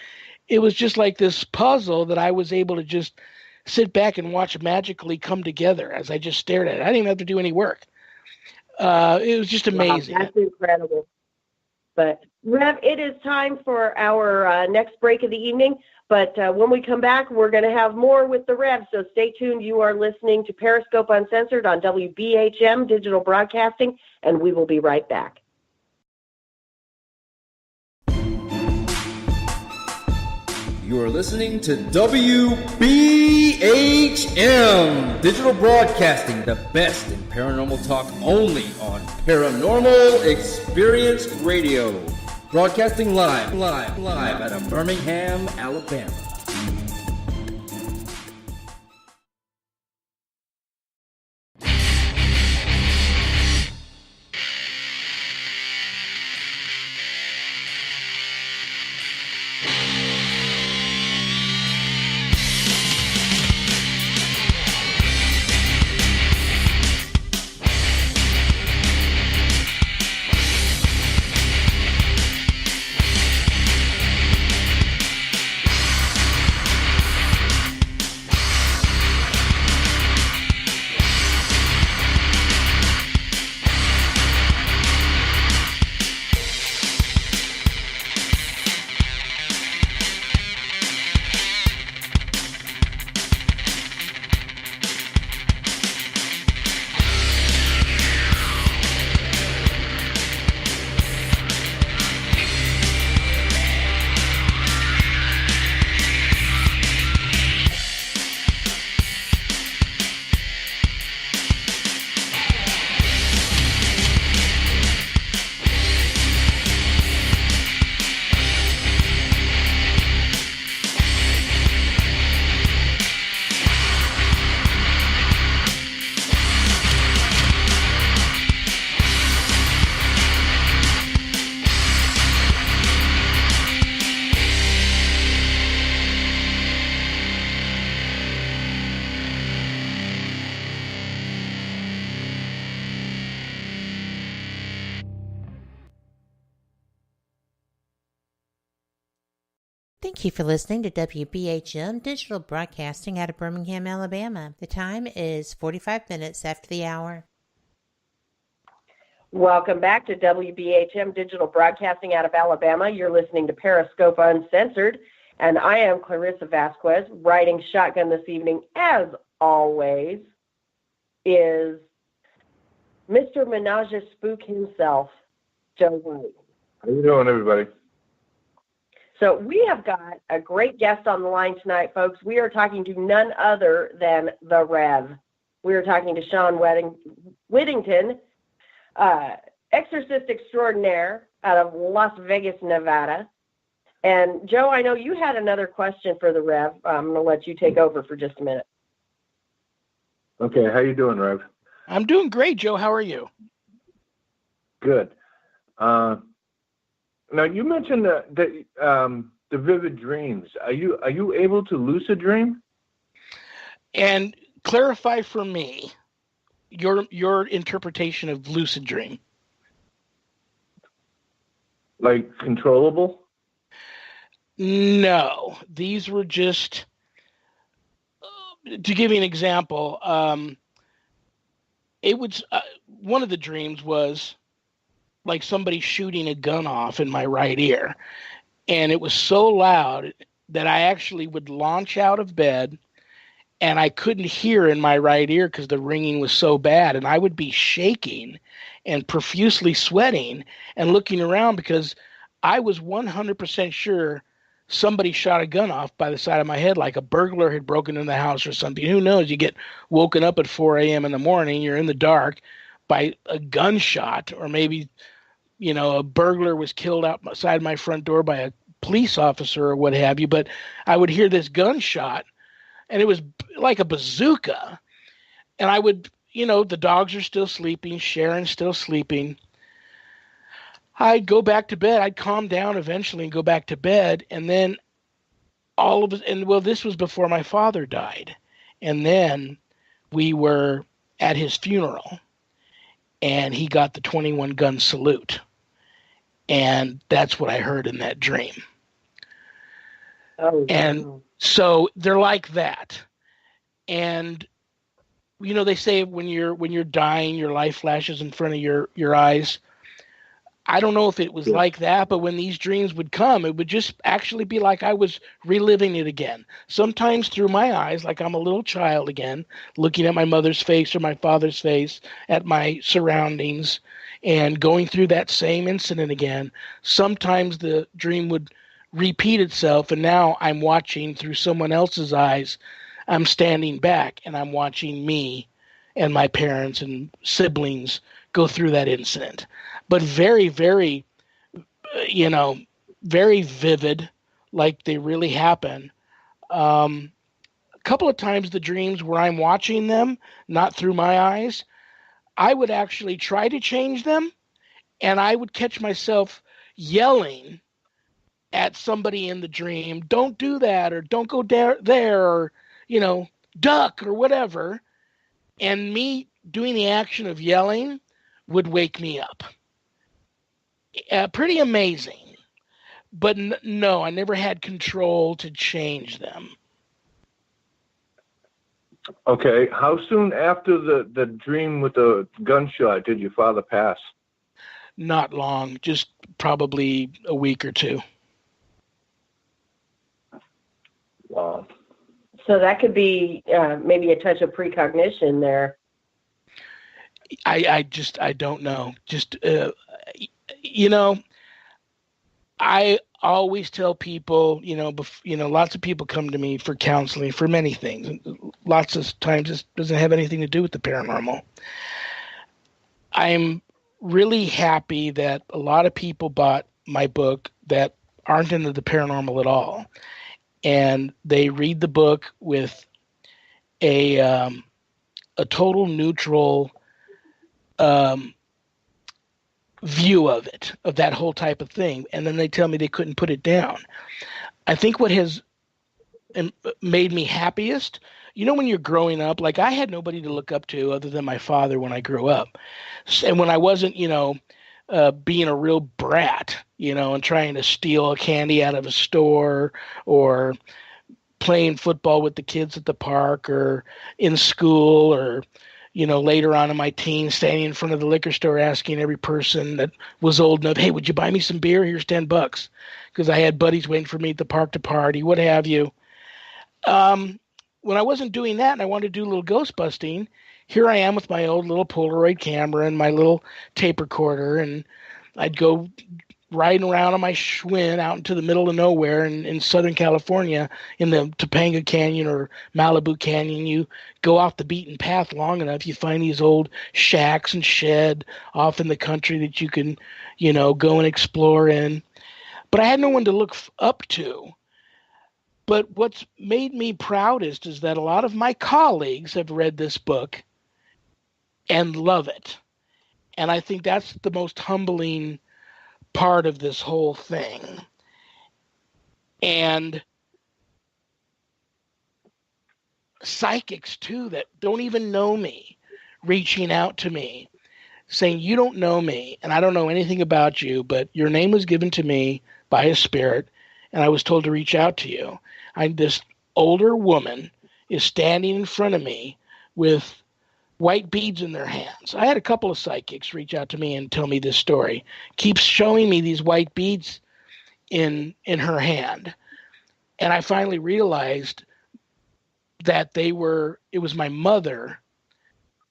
it was just like this puzzle that I was able to just sit back and watch magically come together as I just stared at it. I didn't even have to do any work. It was just amazing. Wow, that's incredible. But Rev, it is time for our next break of the evening. But when we come back, we're going to have more with the Rev. So stay tuned. You are listening to Periscope Uncensored on WBHM Digital Broadcasting, and we will be right back. You are listening to WBHM Digital Broadcasting, the best in paranormal talk only on Paranormal Experience Radio. Broadcasting live out of Birmingham, Alabama. Thank you for listening to WBHM Digital Broadcasting out of Birmingham, Alabama. The time is 45 minutes after the hour. Welcome back to WBHM Digital Broadcasting out of Alabama. You're listening to Periscope Uncensored, and I am Clarissa Vasquez. Riding shotgun this evening, as always, is Mr. Menage a Spook himself, Joe White. How you doing, everybody? So we have got a great guest on the line tonight, folks. We are talking to none other than the Rev. We are talking to Shawn Whittington, exorcist extraordinaire out of Las Vegas, Nevada. And Joe, I know you had another question for the Rev. I'm going to let you take over for just a minute. Okay, how you doing, Rev? I'm doing great, Joe. How are you? Good. Now you mentioned the vivid dreams. Are you able to lucid dream? And clarify for me your interpretation of lucid dream. Like controllable? No, these were just to give you an example. It was one of the dreams was like somebody shooting a gun off in my right ear. And it was so loud that I actually would launch out of bed and I couldn't hear in my right ear because the ringing was so bad. And I would be shaking and profusely sweating and looking around because I was 100% sure somebody shot a gun off by the side of my head, like a burglar had broken into the house or something. Who knows? You get woken up at 4 a.m. in the morning, you're in the dark by a gunshot, or maybe a burglar was killed outside my front door by a police officer or what have you. But I would hear this gunshot, and it was like a bazooka. And I would, the dogs are still sleeping, Sharon's still sleeping. I'd go back to bed. I'd calm down eventually and go back to bed. And then this was before my father died. And then we were at his funeral, and he got the 21 gun salute. And that's what I heard in that dream. Oh, and wow. So they're like that. And, they say when you're dying, your life flashes in front of your eyes. I don't know if it was like that, but when these dreams would come, it would just actually be like I was reliving it again. Sometimes through my eyes, like I'm a little child again, looking at my mother's face or my father's face, at my surroundings, and going through that same incident again. Sometimes the dream would repeat itself, and now I'm watching through someone else's eyes. I'm standing back, and I'm watching me and my parents and siblings go through that incident. But very, very, very vivid, like they really happen. A couple of times the dreams where I'm watching them, not through my eyes, I would actually try to change them, and I would catch myself yelling at somebody in the dream, don't do that, or don't go there, or, duck, or whatever. And me doing the action of yelling would wake me up. Pretty amazing. But no, I never had control to change them. Okay, how soon after the dream with the gunshot did your father pass? Not long, just probably a week or two. Wow. So that could be maybe a touch of precognition there. I don't know. I always tell people, lots of people come to me for counseling for many things. Lots of times it doesn't have anything to do with the paranormal. I'm really happy that a lot of people bought my book that aren't into the paranormal at all. And they read the book with a total neutral view of it, of that whole type of thing. And then they tell me they couldn't put it down. I think what has made me happiest, when you're growing up, like I had nobody to look up to other than my father when I grew up. And when I wasn't, being a real brat, and trying to steal a candy out of a store, or playing football with the kids at the park, or in school, or later on in my teens, standing in front of the liquor store asking every person that was old enough, "Hey, would you buy me some beer? Here's $10," because I had buddies waiting for me at the park to party, what have you. When I wasn't doing that and I wanted to do a little ghost busting, here I am with my old little Polaroid camera and my little tape recorder, and I'd go riding around on my Schwinn out into the middle of nowhere in Southern California in the Topanga Canyon or Malibu Canyon. You go off the beaten path long enough, you find these old shacks and shed off in the country that you can, go and explore in. But I had no one to look up to. But what's made me proudest is that a lot of my colleagues have read this book and love it. And I think that's the most humbling part of this whole thing. And psychics too that don't even know me reaching out to me saying, "You don't know me and I don't know anything about you, but your name was given to me by a spirit and I was told to reach out to you." This older woman is standing in front of me with white beads in their hands. I had a couple of psychics reach out to me and tell me this story. Keeps showing me these white beads in her hand. And I finally realized that it was my mother,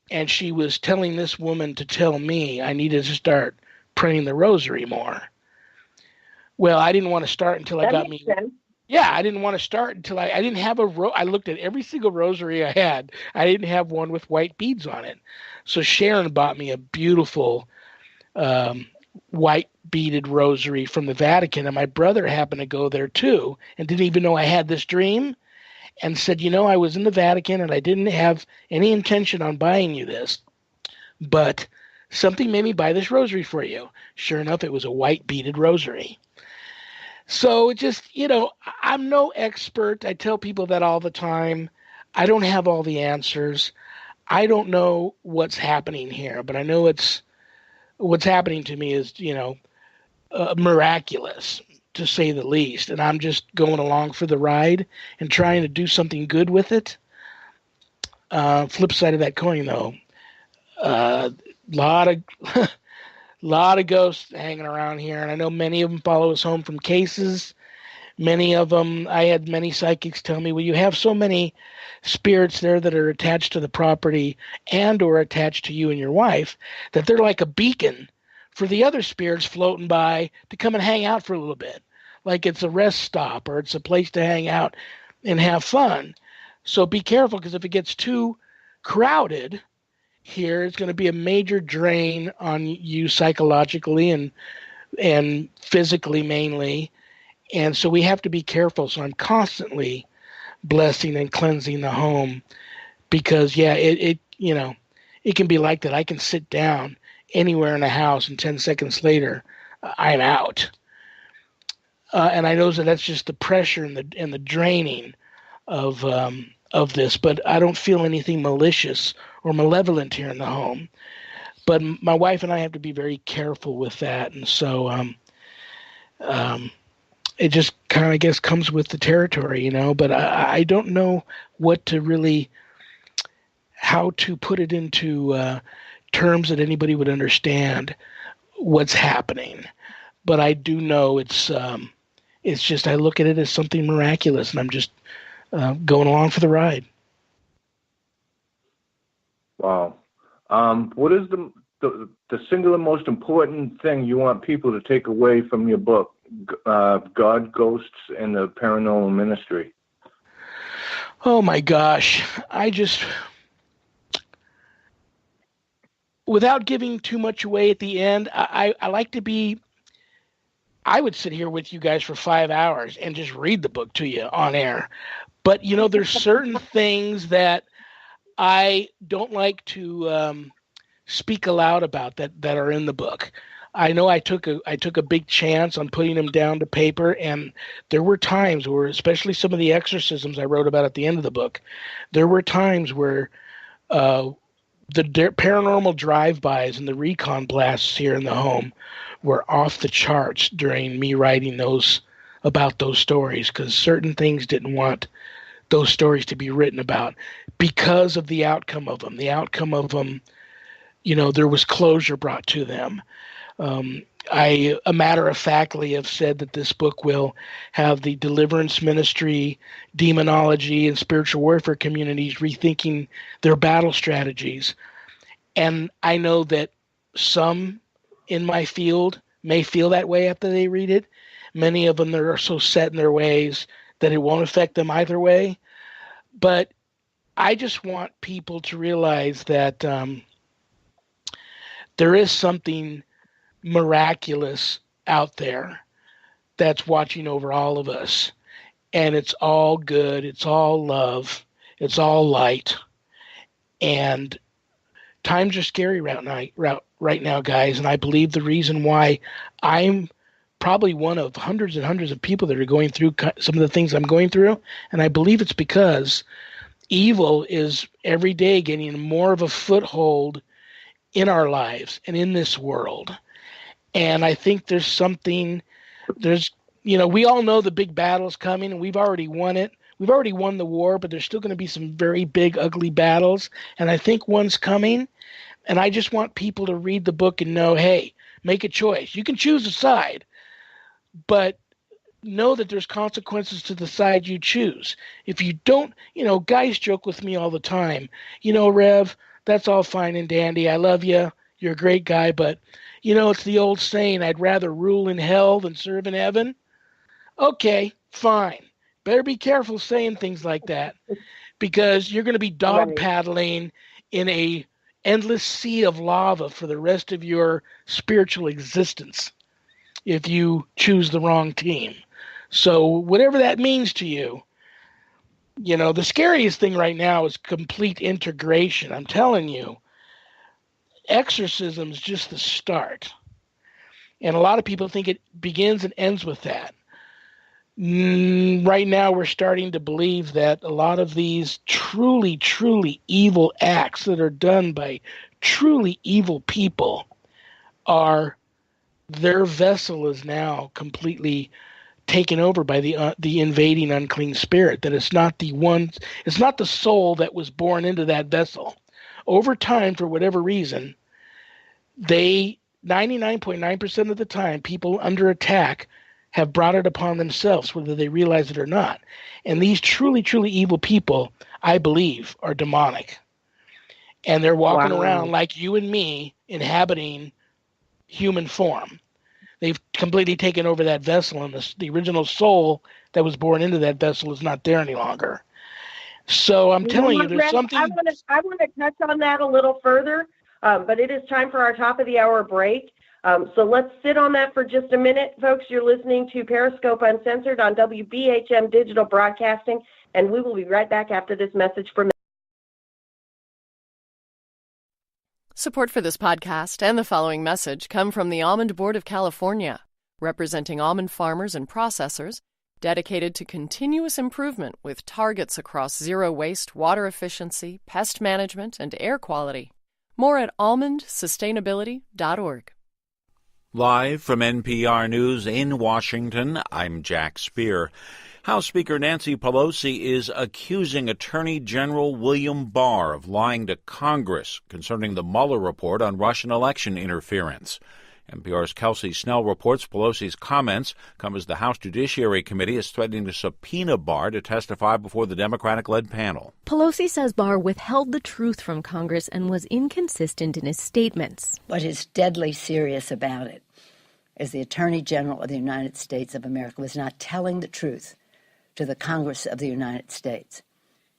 and she was telling this woman to tell me I needed to start praying the rosary more. Well, I didn't want to start until I got me. Sense. Yeah, I didn't want to start until I didn't have I looked at every single rosary I had. I didn't have one with white beads on it. So Sharon bought me a beautiful white beaded rosary from the Vatican, and my brother happened to go there too and didn't even know I had this dream and said, "I was in the Vatican and I didn't have any intention on buying you this, but something made me buy this rosary for you." Sure enough, it was a white beaded rosary. So just, I'm no expert. I tell people that all the time. I don't have all the answers. I don't know what's happening here, but I know what's happening to me is, miraculous, to say the least. And I'm just going along for the ride and trying to do something good with it. Flip side of that coin, though, lot of ghosts hanging around here, and I know many of them follow us home from cases. Many of them, I had many psychics tell me, "Well, you have so many spirits there that are attached to the property and or attached to you and your wife that they're like a beacon for the other spirits floating by to come and hang out for a little bit. Like it's a rest stop or it's a place to hang out and have fun. So be careful, because if it gets too crowded here, it's going to be a major drain on you psychologically and physically mainly. And so we have to be careful." So I'm constantly blessing and cleansing the home because, it can be like that. I can sit down anywhere in the house and 10 seconds later, I'm out. And I know that's just the pressure and the draining of this, but I don't feel anything malicious or malevolent here in the home. But my wife and I have to be very careful with that. And so it just kind of, I guess, comes with the territory, but I don't know how to put it into terms that anybody would understand what's happening. But I do know it's just, I look at it as something miraculous, and I'm just going along for the ride. Wow. What is the singular most important thing you want people to take away from your book, God, Ghosts, and the Paranormal Ministry? Oh my gosh. Without giving too much away at the end, I like to be, I would sit here with you guys for 5 hours and just read the book to you on air. But, there's certain things that I don't like to speak aloud about that are in the book. I know I took a big chance on putting them down to paper, and there were times where, especially some of the exorcisms I wrote about at the end of the book, there were times where the paranormal drive-bys and the recon blasts here in the home were off the charts during me writing about those stories, because certain things didn't want those stories to be written about because of the outcome of them. The outcome of them, there was closure brought to them. I, a matter of factly, have said that this book will have the deliverance ministry, demonology, and spiritual warfare communities rethinking their battle strategies. And I know that some in my field may feel that way after they read it. Many of them that are so set in their ways that it won't affect them either way. But I just want people to realize that there is something miraculous out there that's watching over all of us. And it's all good. It's all love. It's all light. And times are scary right now, guys. And I believe the reason why I'm probably one of hundreds and hundreds of people that are going through some of the things I'm going through. And I believe it's because evil is every day getting more of a foothold in our lives and in this world. And I think we all know the big battle's coming, and we've already won it. We've already won the war, but there's still going to be some very big, ugly battles. And I think one's coming. And I just want people to read the book and know, hey, make a choice. You can choose a side, but know that there's consequences to the side you choose. If you don't, guys joke with me all the time. Rev, that's all fine and dandy. I love you. You're a great guy, but it's the old saying, I'd rather rule in hell than serve in heaven. Okay, fine. Better be careful saying things like that, because you're going to be dog paddling in a endless sea of lava for the rest of your spiritual existence if you choose the wrong team. So whatever that means to you, the scariest thing right now is complete integration. I'm telling you, exorcism is just the start. And a lot of people think it begins and ends with that. Right now, we're starting to believe that a lot of these truly, truly evil acts that are done by truly evil people their vessel is now completely taken over by the invading unclean spirit. That it's not the soul that was born into that vessel. Over time, for whatever reason, 99.9% of the time, people under attack have brought it upon themselves, whether they realize it or not. And these truly, truly evil people, I believe, are demonic. And they're walking around like you and me, inhabiting human form. They've completely taken over that vessel, and the original soul that was born into that vessel is not there any longer. So I'm telling you, there's something. I want to touch on that a little further, but it is time for our top of the hour break. So let's sit on that for just a minute, folks. You're listening to Periscope Uncensored on WBHM Digital Broadcasting, and we will be right back after this message from. Support for this podcast and the following message come from the Almond Board of California, representing almond farmers and processors, dedicated to continuous improvement with targets across zero waste, water efficiency, pest management, and air quality. More at almondsustainability.org. Live from NPR News in Washington, I'm Jack Speer. House Speaker Nancy Pelosi is accusing Attorney General William Barr of lying to Congress concerning the Mueller report on Russian election interference. NPR's Kelsey Snell reports Pelosi's comments come as the House Judiciary Committee is threatening to subpoena Barr to testify before the Democratic-led panel. Pelosi says Barr withheld the truth from Congress and was inconsistent in his statements. What is deadly serious about it is the Attorney General of the United States of America was not telling the truth to the Congress of the United States.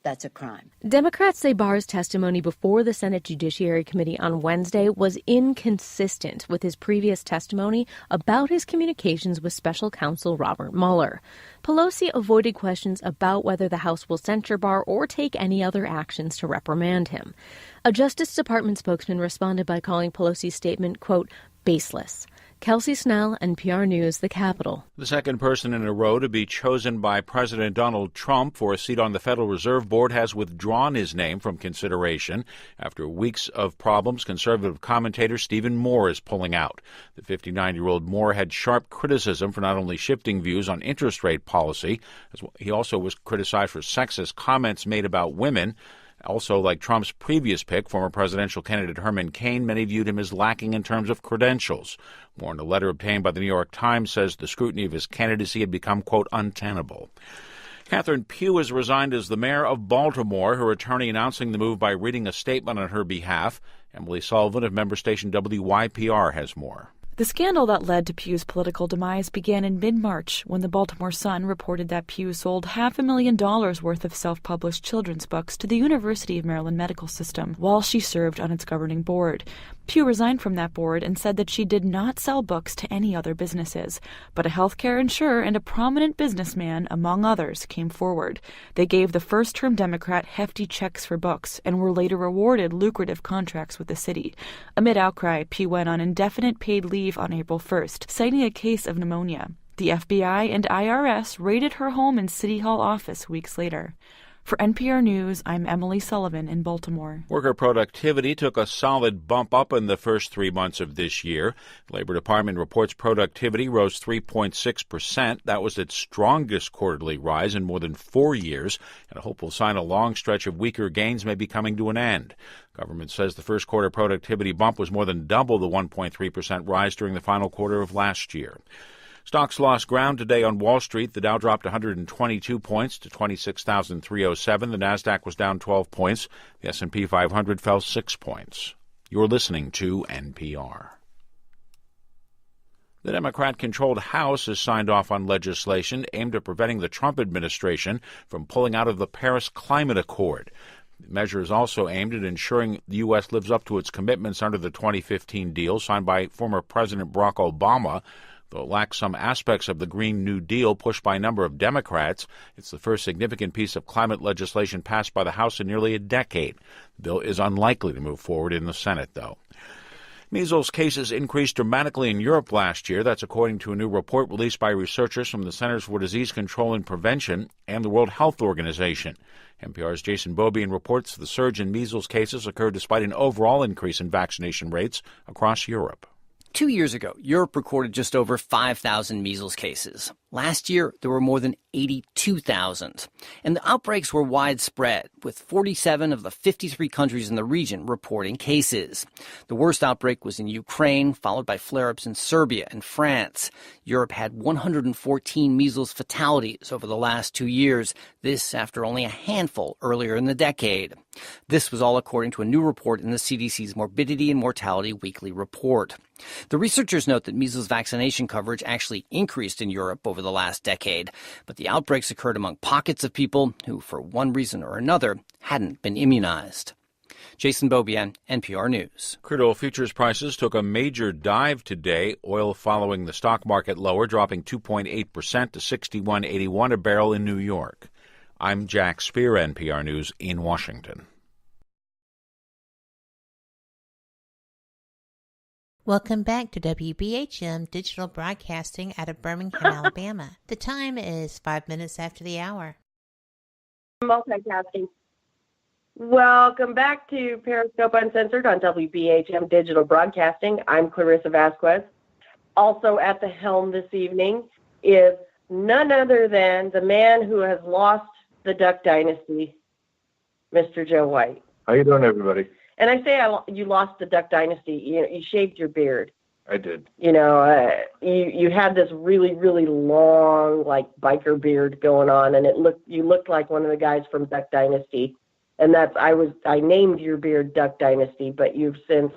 That's a crime. Democrats say Barr's testimony before the Senate Judiciary Committee on Wednesday was inconsistent with his previous testimony about his communications with special counsel Robert Mueller. Pelosi avoided questions about whether the House will censure Barr or take any other actions to reprimand him. A Justice Department spokesman responded by calling Pelosi's statement, quote, baseless. Kelsey Snell, NPR News, the Capitol. The second person in a row to be chosen by President Donald Trump for a seat on the Federal Reserve Board has withdrawn his name from consideration. After weeks of problems, conservative commentator Stephen Moore is pulling out. The 59-year-old Moore had sharp criticism for not only shifting views on interest rate policy, he also was criticized for sexist comments made about women. Also, like Trump's previous pick, former presidential candidate Herman Cain, many viewed him as lacking in terms of credentials. Moore, in a letter obtained by the New York Times, says the scrutiny of his candidacy had become, quote, untenable. Catherine Pugh has resigned as the mayor of Baltimore, her attorney announcing the move by reading a statement on her behalf. Emily Sullivan of member station WYPR has more. The scandal that led to Pugh's political demise began in mid-March when the Baltimore Sun reported that Pugh sold $500,000 worth of self-published children's books to the University of Maryland Medical System while she served on its governing board. Pugh resigned from that board and said that she did not sell books to any other businesses, but a healthcare insurer and a prominent businessman, among others, came forward. They gave the first-term Democrat hefty checks for books and were later awarded lucrative contracts with the city. Amid outcry, Pugh went on indefinite paid leave on April 1st, citing a case of pneumonia. The FBI and IRS raided her home and City Hall office weeks later. For NPR News, I'm Emily Sullivan in Baltimore. Worker productivity took a solid bump up in the first 3 months of this year. The Labor Department reports productivity rose 3.6%. That was its strongest quarterly rise in more than 4 years, and a hopeful sign a long stretch of weaker gains may be coming to an end. Government says the first quarter productivity bump was more than double the 1.3% rise during the final quarter of last year. Stocks lost ground today on Wall Street. The Dow dropped 122 points to 26,307. The Nasdaq was down 12 points. The S&P 500 fell 6 points. You're listening to NPR. The Democrat-controlled House has signed off on legislation aimed at preventing the Trump administration from pulling out of the Paris Climate Accord. The measure is also aimed at ensuring the U.S. lives up to its commitments under the 2015 deal signed by former President Barack Obama. Though it lacks some aspects of the Green New Deal pushed by a number of Democrats, it's the first significant piece of climate legislation passed by the House in nearly a decade. The bill is unlikely to move forward in the Senate, though. Measles cases increased dramatically in Europe last year. That's according to a new report released by researchers from the Centers for Disease Control and Prevention and the World Health Organization. NPR's Jason Beaubien reports the surge in measles cases occurred despite an overall increase in vaccination rates across Europe. 2 years ago, Europe recorded just over 5,000 measles cases. Last year, there were more than 82,000. And the outbreaks were widespread, with 47 of the 53 countries in the region reporting cases. The worst outbreak was in Ukraine, followed by flare-ups in Serbia and France. Europe had 114 measles fatalities over the last 2 years, this after only a handful earlier in the decade. This was all according to a new report in the CDC's Morbidity and Mortality Weekly Report. The researchers note that measles vaccination coverage actually increased in Europe over the last decade, but the outbreaks occurred among pockets of people who, for one reason or another, hadn't been immunized. Jason Beaubien, NPR News. Crude oil futures prices took a major dive today, oil following the stock market lower, dropping 2.8% to $61.81 a barrel in New York. I'm Jack Spear, NPR News in Washington. Welcome back to WBHM Digital Broadcasting out of Birmingham, Alabama. The time is 5 minutes after the hour. Multitasking. Welcome back to Periscope Uncensored on WBHM Digital Broadcasting. I'm Clarissa Vasquez. Also at the helm this evening is none other than the man who has lost the Duck Dynasty, Mr. Joe White. How you doing, everybody? And I say you lost the Duck Dynasty. You shaved your beard. I did. You had this really, really long, like, biker beard going on, and you looked like one of the guys from Duck Dynasty. And I named your beard Duck Dynasty, but you've since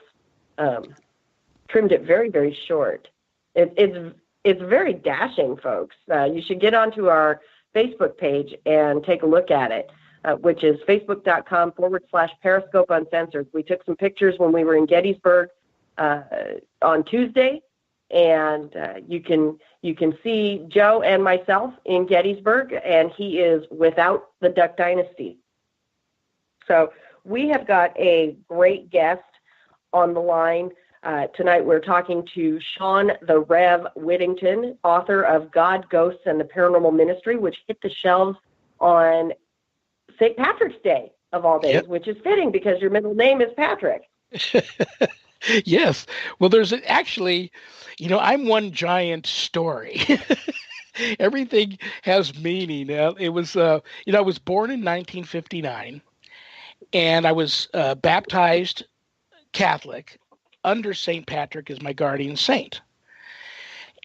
trimmed it very, very short. It's very dashing, folks. You should get onto our Facebook page and take a look at it. Which is facebook.com/Periscope Uncensored. We took some pictures when we were in Gettysburg on Tuesday, and you can see Joe and myself in Gettysburg, and he is without the Duck Dynasty. So we have got a great guest on the line. Tonight we're talking to Shawn the Rev Whittington, author of God, Ghosts, and the Paranormal Ministry, which hit the shelves on St. Patrick's Day, of all days, which is fitting because your middle name is Patrick. Yes. Well, there's actually, I'm one giant story. Everything has meaning. It was, I was born in 1959, and I was baptized Catholic under St. Patrick as my guardian saint.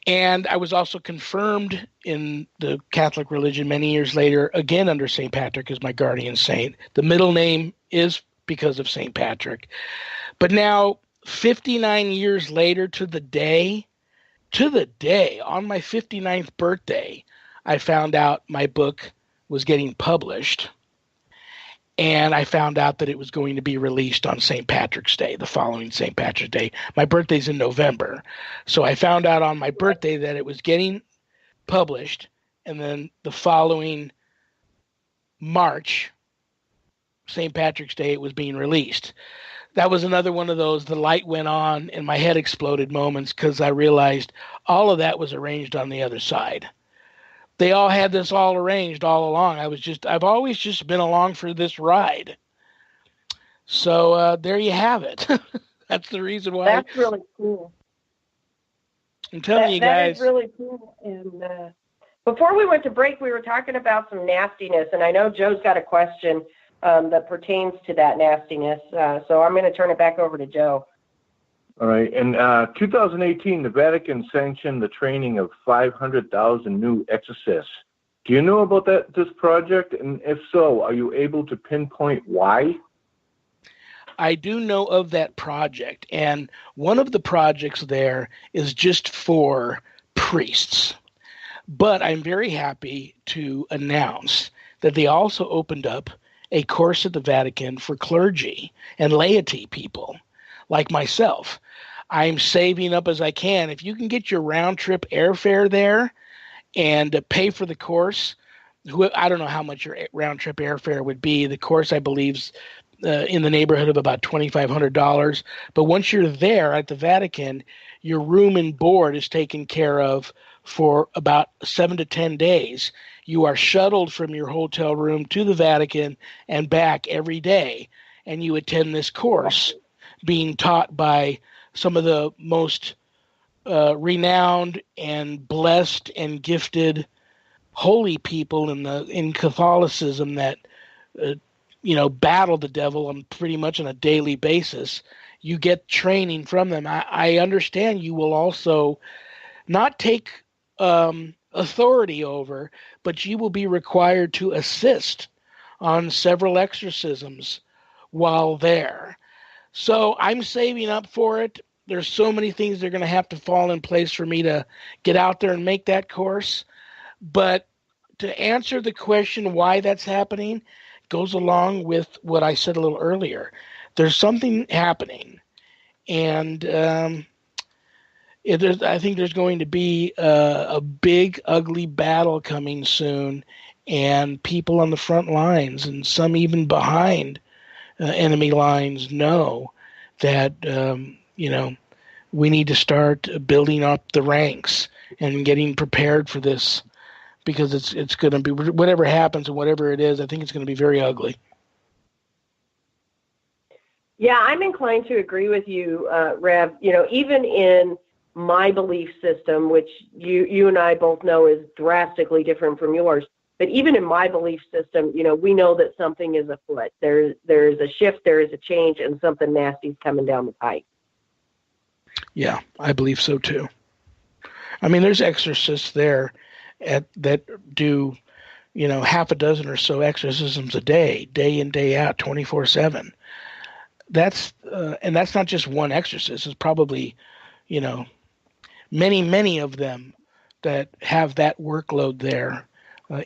And I was also confirmed in the Catholic religion many years later, again under St. Patrick as my guardian saint. The middle name is because of St. Patrick. But now, 59 years later to the day, on my 59th birthday, I found out my book was getting published. And I found out that it was going to be released on St. Patrick's Day, the following St. Patrick's Day. My birthday's in November. So I found out on my birthday that it was getting published, and then the following March, St. Patrick's Day, it was being released. That was another one of those, the light went on and my head exploded moments, because I realized all of that was arranged on the other side. They all had this all arranged all along. I've always just been along for this ride. So there you have it. That's the reason why. That's really cool. I'm telling you guys. That is really cool. And before we went to break, we were talking about some nastiness, and I know Joe's got a question that pertains to that nastiness. So I'm going to turn it back over to Joe. All right. In 2018, the Vatican sanctioned the training of 500,000 new exorcists. Do you know about this project? And if so, are you able to pinpoint why? I do know of that project. And one of the projects there is just for priests. But I'm very happy to announce that they also opened up a course at the Vatican for clergy and laity people like myself. I'm saving up as I can. If you can get your round-trip airfare there and pay for the course, I don't know how much your round-trip airfare would be. The course, I believe, is in the neighborhood of about $2,500. But once you're there at the Vatican, your room and board is taken care of for about 7 to 10 days. You are shuttled from your hotel room to the Vatican and back every day, and you attend this course being taught by some of the most renowned and blessed and gifted holy people in Catholicism that battle the devil on pretty much on a daily basis. You get training from them. I understand you will also not take authority over, but you will be required to assist on several exorcisms while there. So I'm saving up for it. There's so many things that are going to have to fall in place for me to get out there and make that course. But to answer the question why that's happening goes along with what I said a little earlier. There's something happening. And I think there's going to be a big, ugly battle coming soon. And people on the front lines, and some even behind enemy lines, know that we need to start building up the ranks and getting prepared for this, because it's going to be, whatever happens and whatever it is, I think it's going to be very ugly. Yeah, I'm inclined to agree with you, Rev. Even in my belief system, which you and I both know is drastically different from yours, but even in my belief system, we know that something is afoot. There's a shift, there is a change, and something nasty is coming down the pike. Yeah, I believe so too. I mean, there's exorcists there that do, half a dozen or so exorcisms a day in, day out, 24/7. And that's not just one exorcist. It's probably, many of them that have that workload there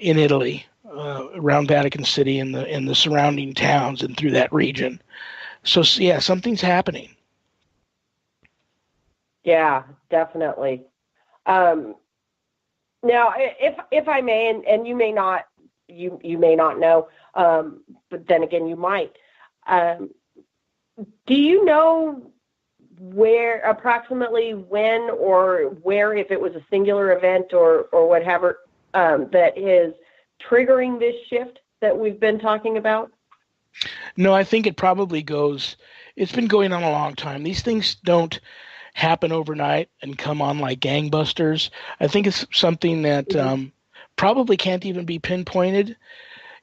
in Italy, around Vatican City and the surrounding towns and through that region. So yeah, something's happening. Yeah, definitely. Now, if I may, and you may not, you may not know, but then again, you might. Do you know where approximately when or where, if it was a singular event or whatever, that is triggering this shift that we've been talking about? No, I think it probably it's been going on a long time. These things don't happen overnight and come on like gangbusters. I think it's something that probably can't even be pinpointed.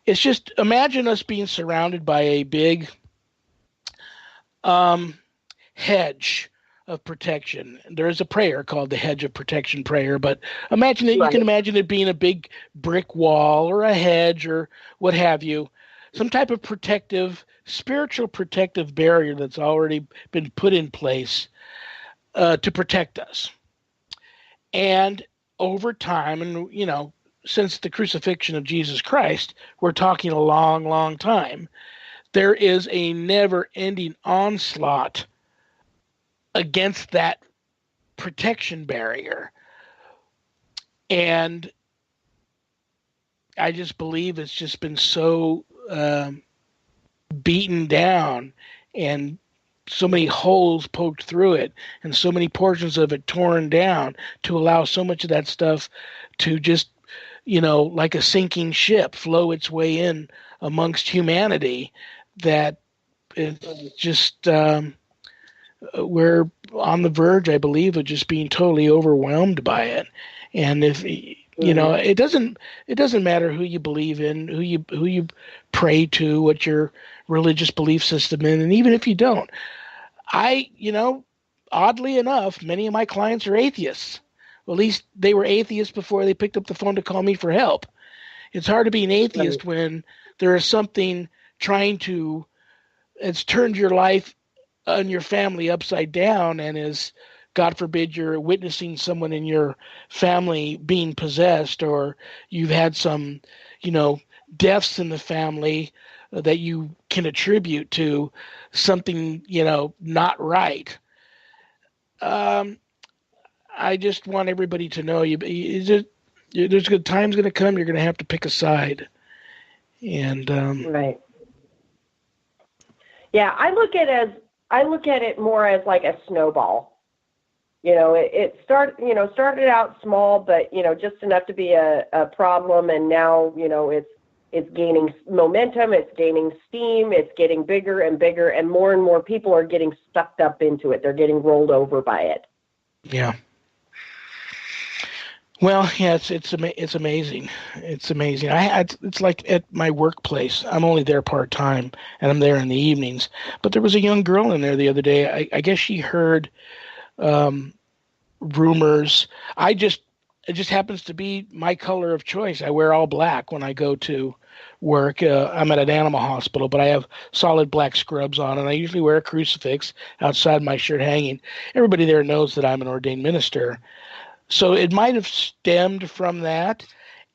It's just, imagine us being surrounded by a big hedge of protection. There is a prayer called the hedge of protection prayer, but imagine that you can imagine it being a big brick wall or a hedge or what have you, some type of spiritual protective barrier that's already been put in place to protect us. And over time, and since the crucifixion of Jesus Christ, we're talking a long, long time, there is a never-ending onslaught against that protection barrier. And I just believe it's just been so beaten down and so many holes poked through it and so many portions of it torn down to allow so much of that stuff to just, like a sinking ship, flow its way in amongst humanity, that it's just we're on the verge, I believe, of just being totally overwhelmed by it. And if it doesn't matter who you believe in, who you pray to, what your religious belief system is, and even if you don't, oddly enough, many of my clients are atheists. Well, at least they were atheists before they picked up the phone to call me for help. It's hard to be an atheist when there is something it's turned your life and your family upside down, and is, God forbid, you're witnessing someone in your family being possessed, or you've had some, deaths in the family that you can attribute to something, not right. I just want everybody to know there's good times going to come. You're going to have to pick a side. And right. Yeah, I look at it more as like a snowball. It started out small, but just enough to be a problem, and now it's gaining momentum, it's gaining steam, it's getting bigger and bigger, and more people are getting sucked up into it. They're getting rolled over by it. Yeah. Well, yeah, it's amazing. It's amazing. It's like at my workplace. I'm only there part-time, and I'm there in the evenings. But there was a young girl in there the other day. I guess she heard rumors. It just happens to be my color of choice. I wear all black when I go to work. I'm at an animal hospital, but I have solid black scrubs on, and I usually wear a crucifix outside my shirt hanging. Everybody there knows that I'm an ordained minister. So it might have stemmed from that.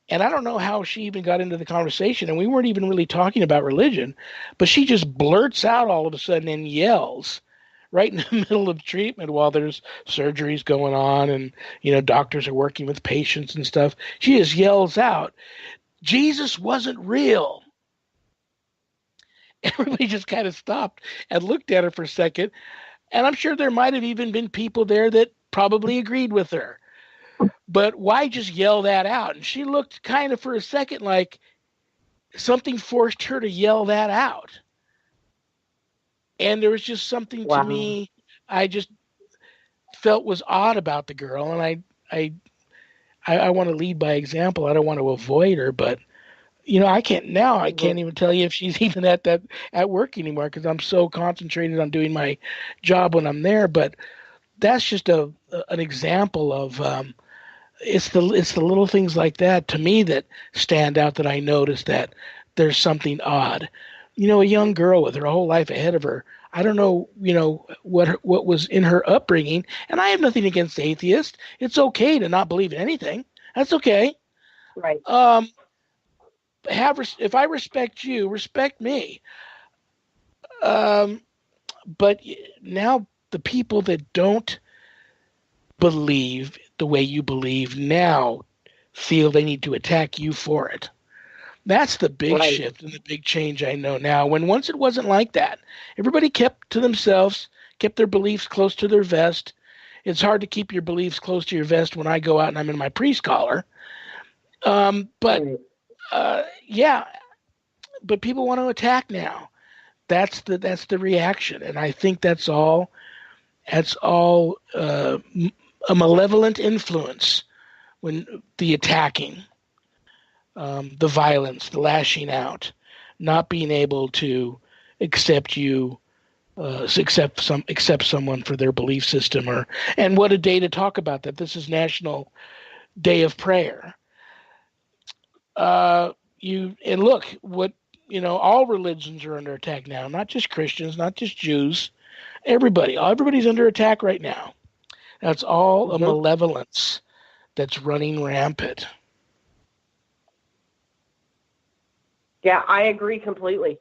And I don't know how she even got into the conversation. And we weren't even really talking about religion. But she just blurts out all of a sudden and yells right in the middle of treatment while there's surgeries going on and, doctors are working with patients and stuff. She just yells out, "Jesus wasn't real." Everybody just kind of stopped and looked at her for a second. And I'm sure there might have even been people there that probably agreed with her. But why just yell that out? And she looked kind of for a second like something forced her to yell that out. And there was just something to me I just felt was odd about the girl. And I want to lead by example. I don't want to avoid her, but I can't even tell you if she's even at work anymore because I'm so concentrated on doing my job when I'm there. But that's just an example of it's the little things like that to me that stand out, that I notice that there's something odd. A young girl with her whole life ahead of her. I don't know, what was in her upbringing, and I have nothing against atheists. It's okay to not believe in anything. That's okay. Right. If I respect you, respect me. But now the people that don't believe the way you believe now feel they need to attack you for it. That's the big shift and the big change I know now. When once it wasn't like that. Everybody kept to themselves, kept their beliefs close to their vest. It's hard to keep your beliefs close to your vest when I go out and I'm in my priest collar. But people want to attack now. That's the reaction, and I think that's all a malevolent influence. When the attacking, the violence, the lashing out, not being able to accept someone for their belief system, and what a day to talk about that. This is National Day of Prayer. All religions are under attack now, not just Christians, not just Jews, everybody's under attack right now. That's all a malevolence that's running rampant. Yeah, I agree completely.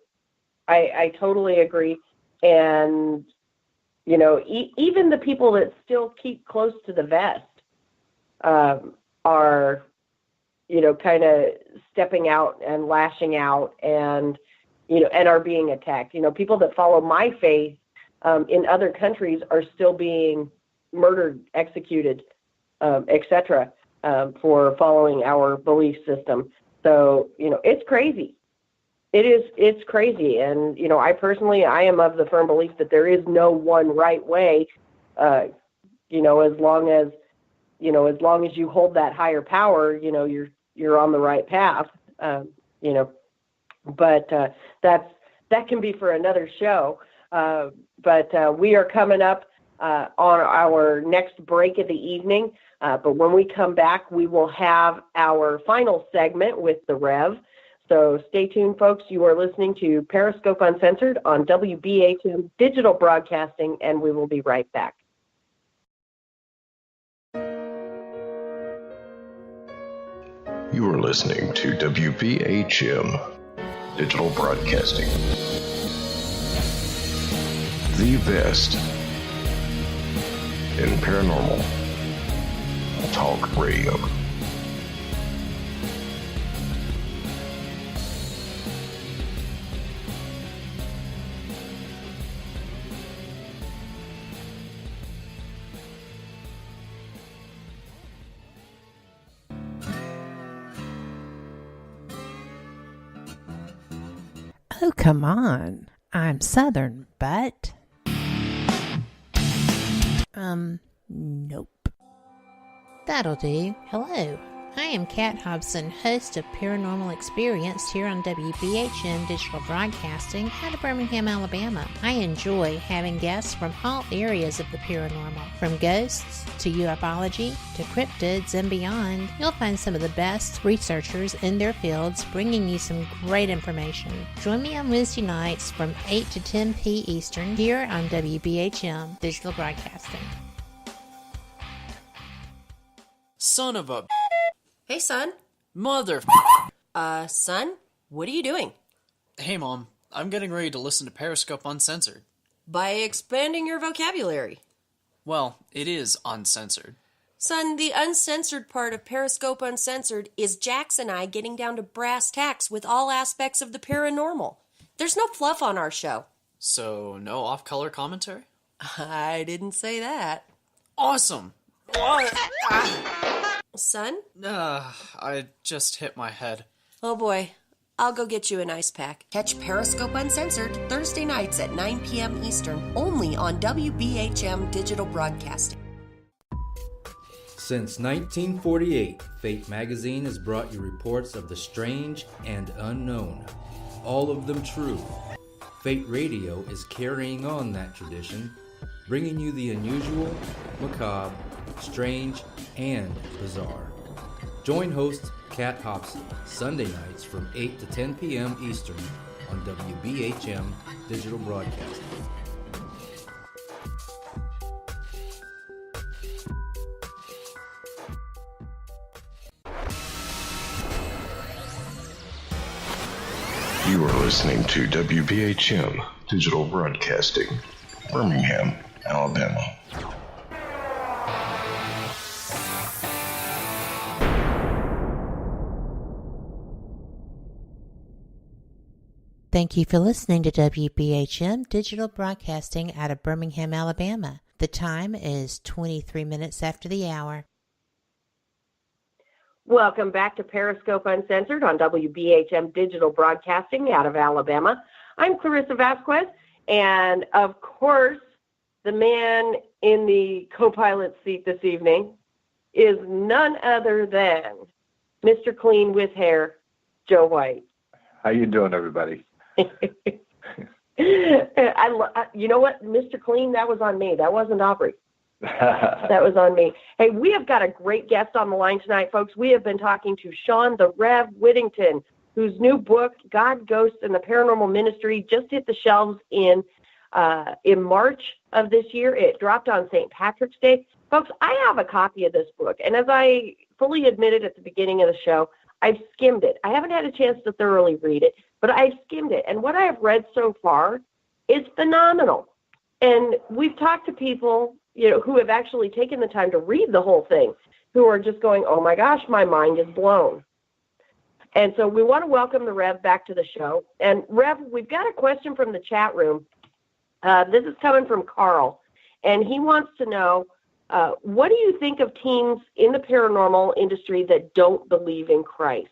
I totally agree. And, even the people that still keep close to the vest are, kind of stepping out and lashing out and are being attacked. People that follow my faith in other countries are still being murdered, executed, etc., for following our belief system. So, it's crazy. It's crazy. And, I am of the firm belief that there is no one right way, as long as you hold that higher power, you're on the right path, but that can be for another show. But we are coming up on our next break of the evening. But when we come back, we will have our final segment with the Rev. So stay tuned, folks. You are listening to Periscope Uncensored on WBHM Digital Broadcasting, and we will be right back. You are listening to WBHM Digital Broadcasting. The best in paranormal talk radio. Oh, come on. I'm Southern, but... nope. That'll do. Hello. I am Kat Hobson, host of Paranormal Experience here on WBHM Digital Broadcasting out of Birmingham, Alabama. I enjoy having guests from all areas of the paranormal, from ghosts to ufology to cryptids and beyond. You'll find some of the best researchers in their fields bringing you some great information. Join me on Wednesday nights from 8 to 10 p. Eastern here on WBHM Digital Broadcasting. Son of a... Hey, son. Mother... Son? What are you doing? Hey, Mom. I'm getting ready to listen to Periscope Uncensored. By expanding your vocabulary. Well, it is uncensored. Son, the uncensored part of Periscope Uncensored is Jax and I getting down to brass tacks with all aspects of the paranormal. There's no fluff on our show. So, no off-color commentary? I didn't say that. Awesome! Son? I just hit my head. Oh boy. I'll go get you an ice pack. Catch Periscope Uncensored Thursday nights at 9 p.m. Eastern, only on WBHM Digital Broadcasting. Since 1948, Fate magazine has brought you reports of the strange and unknown, all of them true. Fate Radio is carrying on that tradition, bringing you the unusual, macabre, strange, and bizarre. Join host Kat Hobson Sunday nights from 8 to 10 p.m. Eastern on WBHM Digital Broadcasting. You are listening to WBHM Digital Broadcasting, Birmingham, Alabama. Thank you for listening to WBHM Digital Broadcasting out of Birmingham, Alabama. The time is 23 minutes after the hour. Welcome back to Periscope Uncensored on WBHM Digital Broadcasting out of Alabama. I'm Clarissa Vasquez, and of course, the man in the co-pilot seat this evening is none other than Mr. Clean with Hair, Joe White. How you doing, everybody? You know what, Mr. Clean, that was on me. That wasn't Aubrey. That was on me. Hey, we have got a great guest on the line tonight, folks. We have been talking to Shawn the Rev Whittington, whose new book, God, Ghosts, and the Paranormal Ministry, just hit the shelves in March of this year. It dropped on St. Patrick's Day. Folks, I have a copy of this book, and as I fully admitted at the beginning of the show, I've skimmed it. I haven't had a chance to thoroughly read it, but I've skimmed it, and what I have read so far is phenomenal. And we've talked to people, who have actually taken the time to read the whole thing, who are just going, oh my gosh, my mind is blown. And so we want to welcome the Rev back to the show. And Rev, we've got a question from the chat room. This is coming from Carl, and he wants to know, what do you think of teens in the paranormal industry that don't believe in Christ?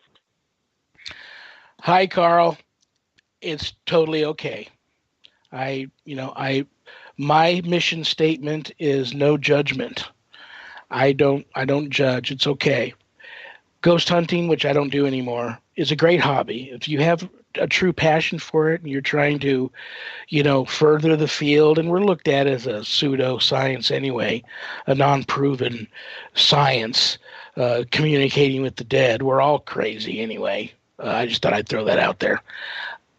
Hi, Carl. It's totally okay. My mission statement is no judgment. I don't judge. It's okay. Ghost hunting, which I don't do anymore, is a great hobby. If you have a true passion for it and you're trying to, further the field, and we're looked at as a pseudo-science anyway, a non-proven science, communicating with the dead. We're all crazy anyway. I just thought I'd throw that out there.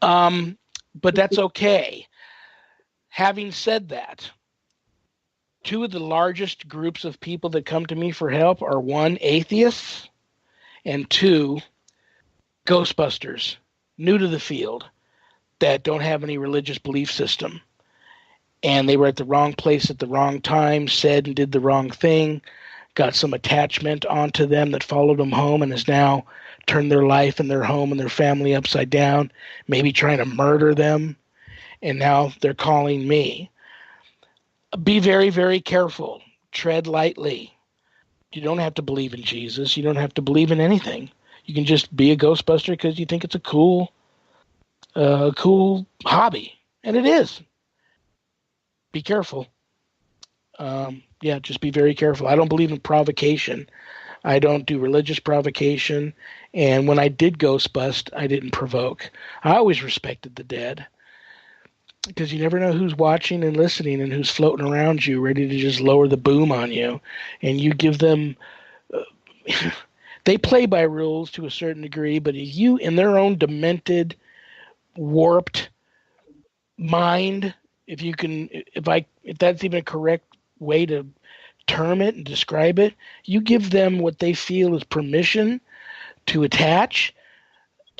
But that's okay. Having said that, two of the largest groups of people that come to me for help are, one, atheists, and two, Ghostbusters, new to the field, that don't have any religious belief system. And they were at the wrong place at the wrong time, said and did the wrong thing, got some attachment onto them that followed them home and has now turned their life and their home and their family upside down, maybe trying to murder them. And now they're calling me. Be very, very careful. Tread lightly. You don't have to believe in Jesus. You don't have to believe in anything. You can just be a Ghostbuster because you think it's a cool hobby. And it is. Be careful. Just be very careful. I don't believe in provocation. I don't do religious provocation. And when I did Ghostbust, I didn't provoke. I always respected the dead. Because you never know who's watching and listening and who's floating around you, ready to just lower the boom on you. And you give them... they play by rules to a certain degree, but if you, in their own demented, warped mind, if that's even a correct way to term it and describe it, you give them what they feel is permission to attach,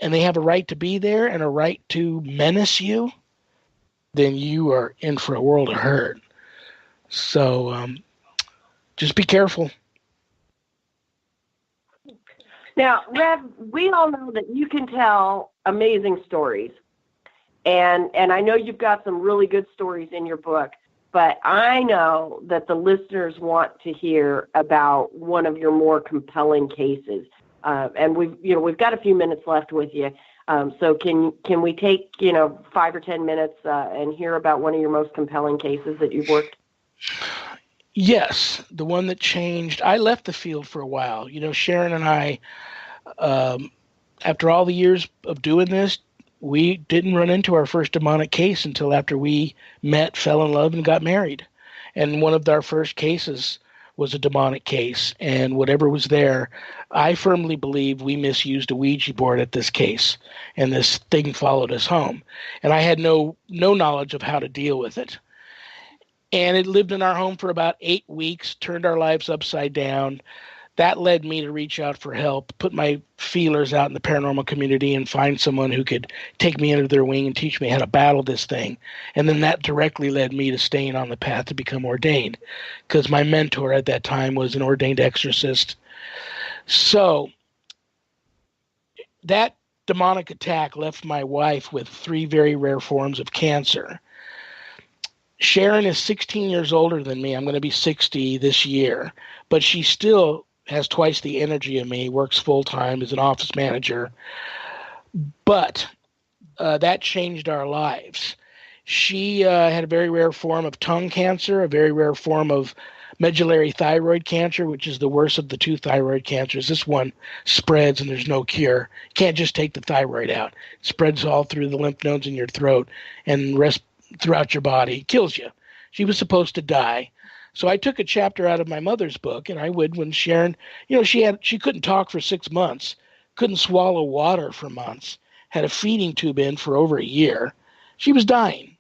and they have a right to be there and a right to menace you, then you are in for a world of hurt. So just be careful. Now, Rev, we all know that you can tell amazing stories. And I know you've got some really good stories in your book, but I know that the listeners want to hear about one of your more compelling cases. And we've got a few minutes left with you. So can we take 5 or 10 minutes and hear about one of your most compelling cases that you've worked? Yes, the one that changed. I left the field for a while. Sharon and I, after all the years of doing this, we didn't run into our first demonic case until after we met, fell in love, and got married. And one of our first cases was a demonic case, and whatever was there, I firmly believe we misused a Ouija board at this case, and this thing followed us home. And I had no knowledge of how to deal with it. And it lived in our home for about 8 weeks, turned our lives upside down. That led me to reach out for help, put my feelers out in the paranormal community and find someone who could take me under their wing and teach me how to battle this thing. And then that directly led me to staying on the path to become ordained, because my mentor at that time was an ordained exorcist. So that demonic attack left my wife with 3 very rare forms of cancer. Sharon is 16 years older than me. I'm going to be 60 this year, but she still has twice the energy of me, works full-time as an office manager. But that changed our lives. She had a very rare form of tongue cancer, a very rare form of medullary thyroid cancer, which is the worst of the 2 thyroid cancers. This one spreads and there's no cure. You can't just take the thyroid out. It spreads all through the lymph nodes in your throat and rest throughout your body. It kills you. She was supposed to die. So I took a chapter out of my mother's book, and I would, when Sharon, she couldn't talk for 6 months, couldn't swallow water for months, had a feeding tube in for over a year. She was dying.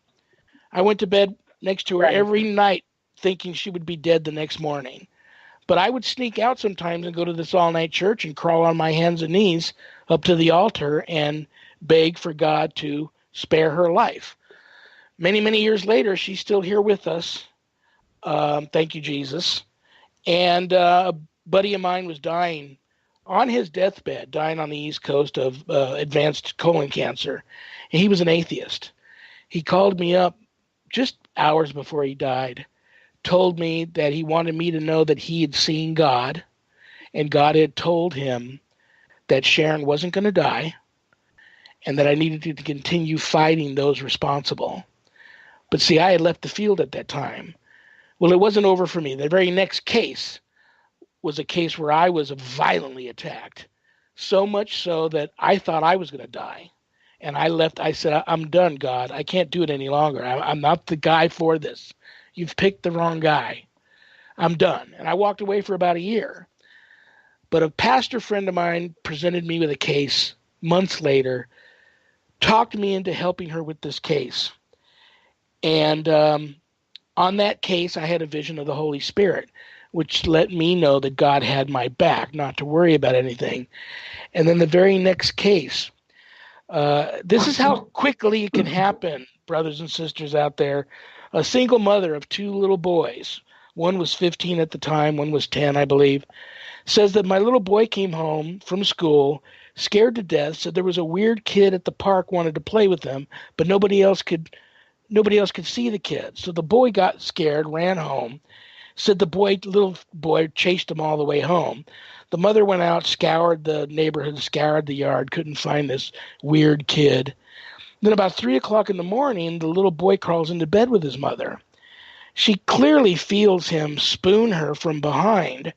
I went to bed next to her every night thinking she would be dead the next morning. But I would sneak out sometimes and go to this all-night church and crawl on my hands and knees up to the altar and beg for God to spare her life. Many, many years later, she's still here with us. Thank you, Jesus. And a buddy of mine was dying on his deathbed, dying on the East Coast of advanced colon cancer. And he was an atheist. He called me up just hours before he died, told me that he wanted me to know that he had seen God, and God had told him that Sharon wasn't going to die, and that I needed to continue fighting those responsible. But see, I had left the field at that time. Well, it wasn't over for me. The very next case was a case where I was violently attacked, so much so that I thought I was going to die. And I left. I said, I'm done, God. I can't do it any longer. I'm not the guy for this. You've picked the wrong guy. I'm done. And I walked away for about a year. But a pastor friend of mine presented me with a case months later, talked me into helping her with this case. And on that case, I had a vision of the Holy Spirit, which let me know that God had my back, not to worry about anything. And then the very next case, this is how quickly it can happen, brothers and sisters out there. A single mother of 2 little boys, one was 15 at the time, one was 10, I believe, says that my little boy came home from school, scared to death, said there was a weird kid at the park wanted to play with him, but nobody else could see the kid. So the boy got scared, ran home, said little boy chased him all the way home. The mother went out, scoured the neighborhood, scoured the yard, couldn't find this weird kid. Then about 3 o'clock in the morning, the little boy crawls into bed with his mother. She clearly feels him spoon her from behind.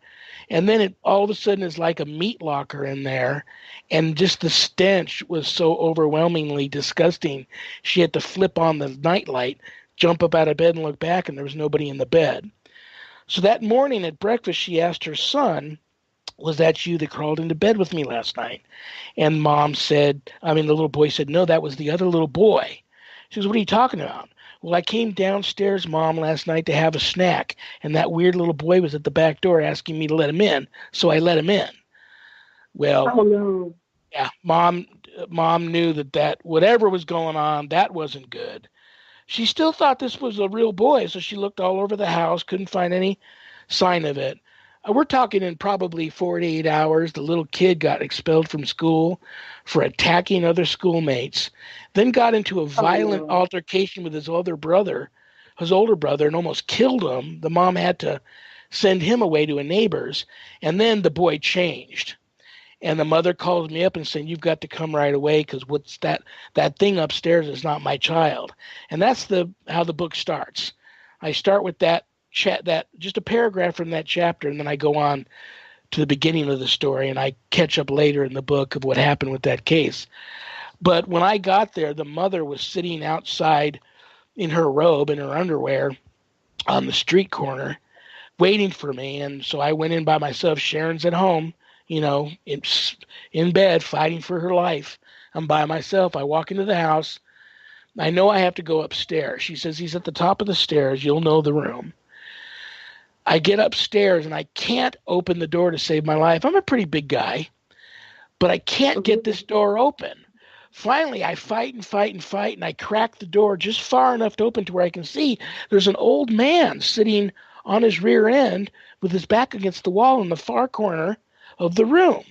And then it all of a sudden is like a meat locker in there. And just the stench was so overwhelmingly disgusting. She had to flip on the nightlight, jump up out of bed and look back, and there was nobody in the bed. So that morning at breakfast, she asked her son, was that you that crawled into bed with me last night? And the little boy said, no, that was the other little boy. She goes, what are you talking about? Well, I came downstairs, Mom, last night to have a snack, and that weird little boy was at the back door asking me to let him in, so I let him in. Well, oh, no. Yeah, Mom knew that whatever was going on, that wasn't good. She still thought this was a real boy, so she looked all over the house, couldn't find any sign of it. We're talking in probably 48 hours, the little kid got expelled from school for attacking other schoolmates, then got into a violent altercation with his older brother, and almost killed him. The mom had to send him away to a neighbor's, and then the boy changed. And the mother calls me up and saying, you've got to come right away because what's that thing upstairs is not my child. And that's how the book starts. I start with that just a paragraph from that chapter, and then I go on to the beginning of the story, and I catch up later in the book of what happened with that case. But when I got there, the mother was sitting outside in her robe and her underwear on the street corner waiting for me. And so I went in by myself. Sharon's at home, in bed fighting for her life. I'm by myself. I walk into the house. I know I have to go upstairs. She says, he's at the top of the stairs. You'll know the room. I get upstairs, and I can't open the door to save my life. I'm a pretty big guy, but I can't get this door open. Finally, I fight, and I crack the door just far enough to open to where I can see there's an old man sitting on his rear end with his back against the wall in the far corner of the room.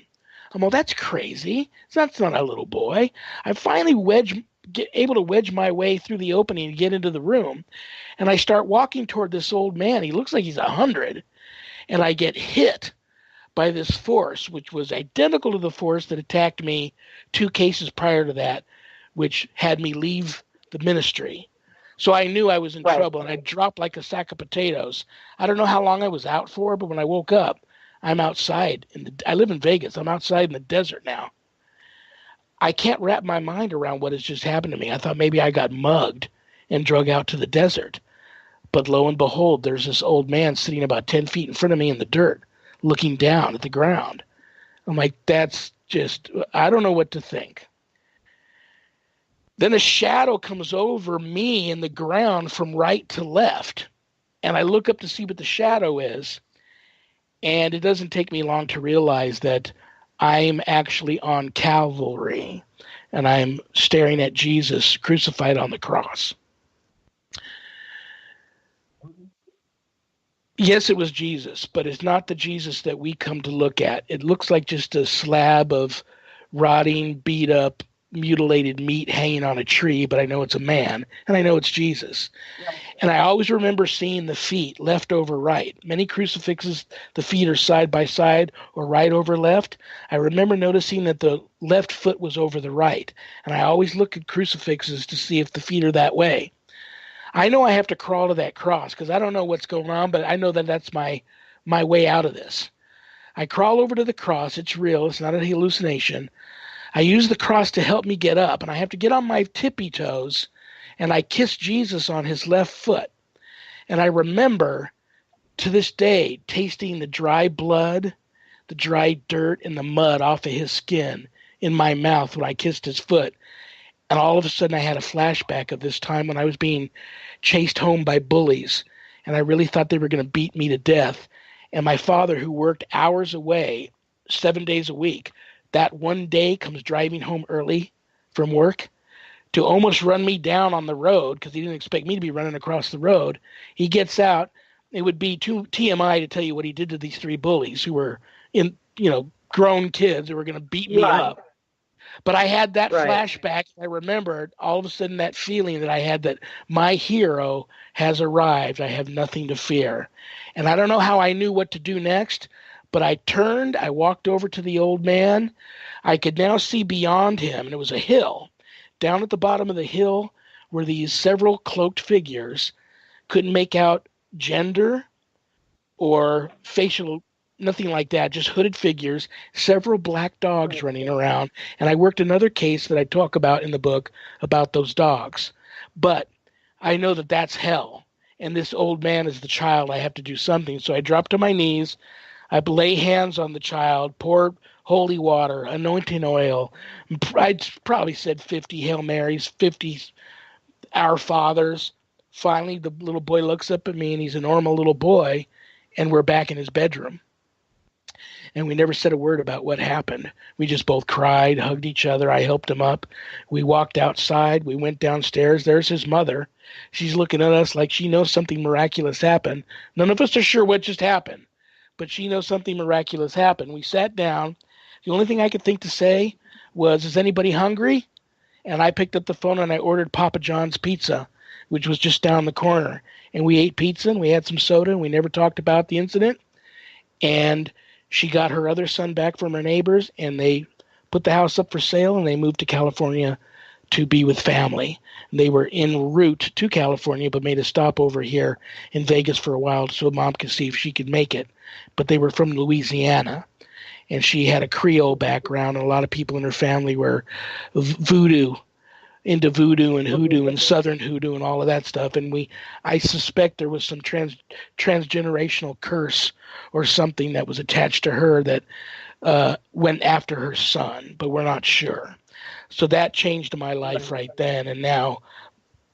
I'm all, that's crazy. That's not a little boy. I finally able to wedge my way through the opening and get into the room. And I start walking toward this old man. He looks like he's 100. And I get hit by this force, which was identical to the force that attacked me 2 cases prior to that, which had me leave the ministry. So I knew I was in trouble, and I dropped like a sack of potatoes. I don't know how long I was out for, but when I woke up, I'm outside. I live in Vegas. I'm outside in the desert now. I can't wrap my mind around what has just happened to me. I thought maybe I got mugged and drug out to the desert. But lo and behold, there's this old man sitting about 10 feet in front of me in the dirt, looking down at the ground. I'm like, that's just, I don't know what to think. Then a shadow comes over me in the ground from right to left. And I look up to see what the shadow is. And it doesn't take me long to realize that I'm actually on Calvary. And I'm staring at Jesus crucified on the cross. Yes, it was Jesus, but it's not the Jesus that we come to look at. It looks like just a slab of rotting, beat up, mutilated meat hanging on a tree, but I know it's a man, and I know it's Jesus. Yeah. And I always remember seeing the feet left over right. Many crucifixes, the feet are side by side or right over left. I remember noticing that the left foot was over the right, and I always look at crucifixes to see if the feet are that way. I know I have to crawl to that cross because I don't know what's going on, but I know that that's my way out of this. I crawl over to the cross. It's real. It's not a hallucination. I use the cross to help me get up, and I have to get on my tippy toes, and I kiss Jesus on his left foot. And I remember to this day tasting the dry blood, the dry dirt, and the mud off of his skin in my mouth when I kissed his foot. And all of a sudden I had a flashback of this time when I was being chased home by bullies, and I really thought they were going to beat me to death. And my father, who worked hours away, 7 days a week, that one day comes driving home early from work to almost run me down on the road because he didn't expect me to be running across the road. He gets out. It would be too TMI to tell you what he did to these 3 bullies who were grown kids who were going to beat me up. But I had that flashback. I remembered all of a sudden that feeling that I had that my hero has arrived. I have nothing to fear. And I don't know how I knew what to do next, but I turned, I walked over to the old man. I could now see beyond him, and it was a hill. Down at the bottom of the hill were these several cloaked figures. Couldn't make out gender or facial, nothing like that, just hooded figures, several black dogs running around. And I worked another case that I talk about in the book about those dogs. But I know that that's hell. And this old man is the child. I have to do something. So I drop to my knees. I lay hands on the child, pour holy water, anointing oil. I'd probably said 50 Hail Marys, 50 Our Fathers. Finally, the little boy looks up at me, and he's a normal little boy, and we're back in his bedroom. And we never said a word about what happened. We just both cried, hugged each other. I helped him up. We walked outside. We went downstairs. There's his mother. She's looking at us like she knows something miraculous happened. None of us are sure what just happened, but she knows something miraculous happened. We sat down. The only thing I could think to say was, is anybody hungry? And I picked up the phone and I ordered Papa John's pizza, which was just down the corner. And we ate pizza and we had some soda and we never talked about the incident. And she got her other son back from her neighbors, and they put the house up for sale, and they moved to California to be with family. They were en route to California, but made a stop over here in Vegas for a while so Mom could see if she could make it. But they were from Louisiana, and she had a Creole background, and a lot of people in her family were into voodoo and hoodoo and southern hoodoo and all of that stuff. And I suspect there was some transgenerational curse or something that was attached to her that went after her son, but we're not sure. So that changed my life right then. And now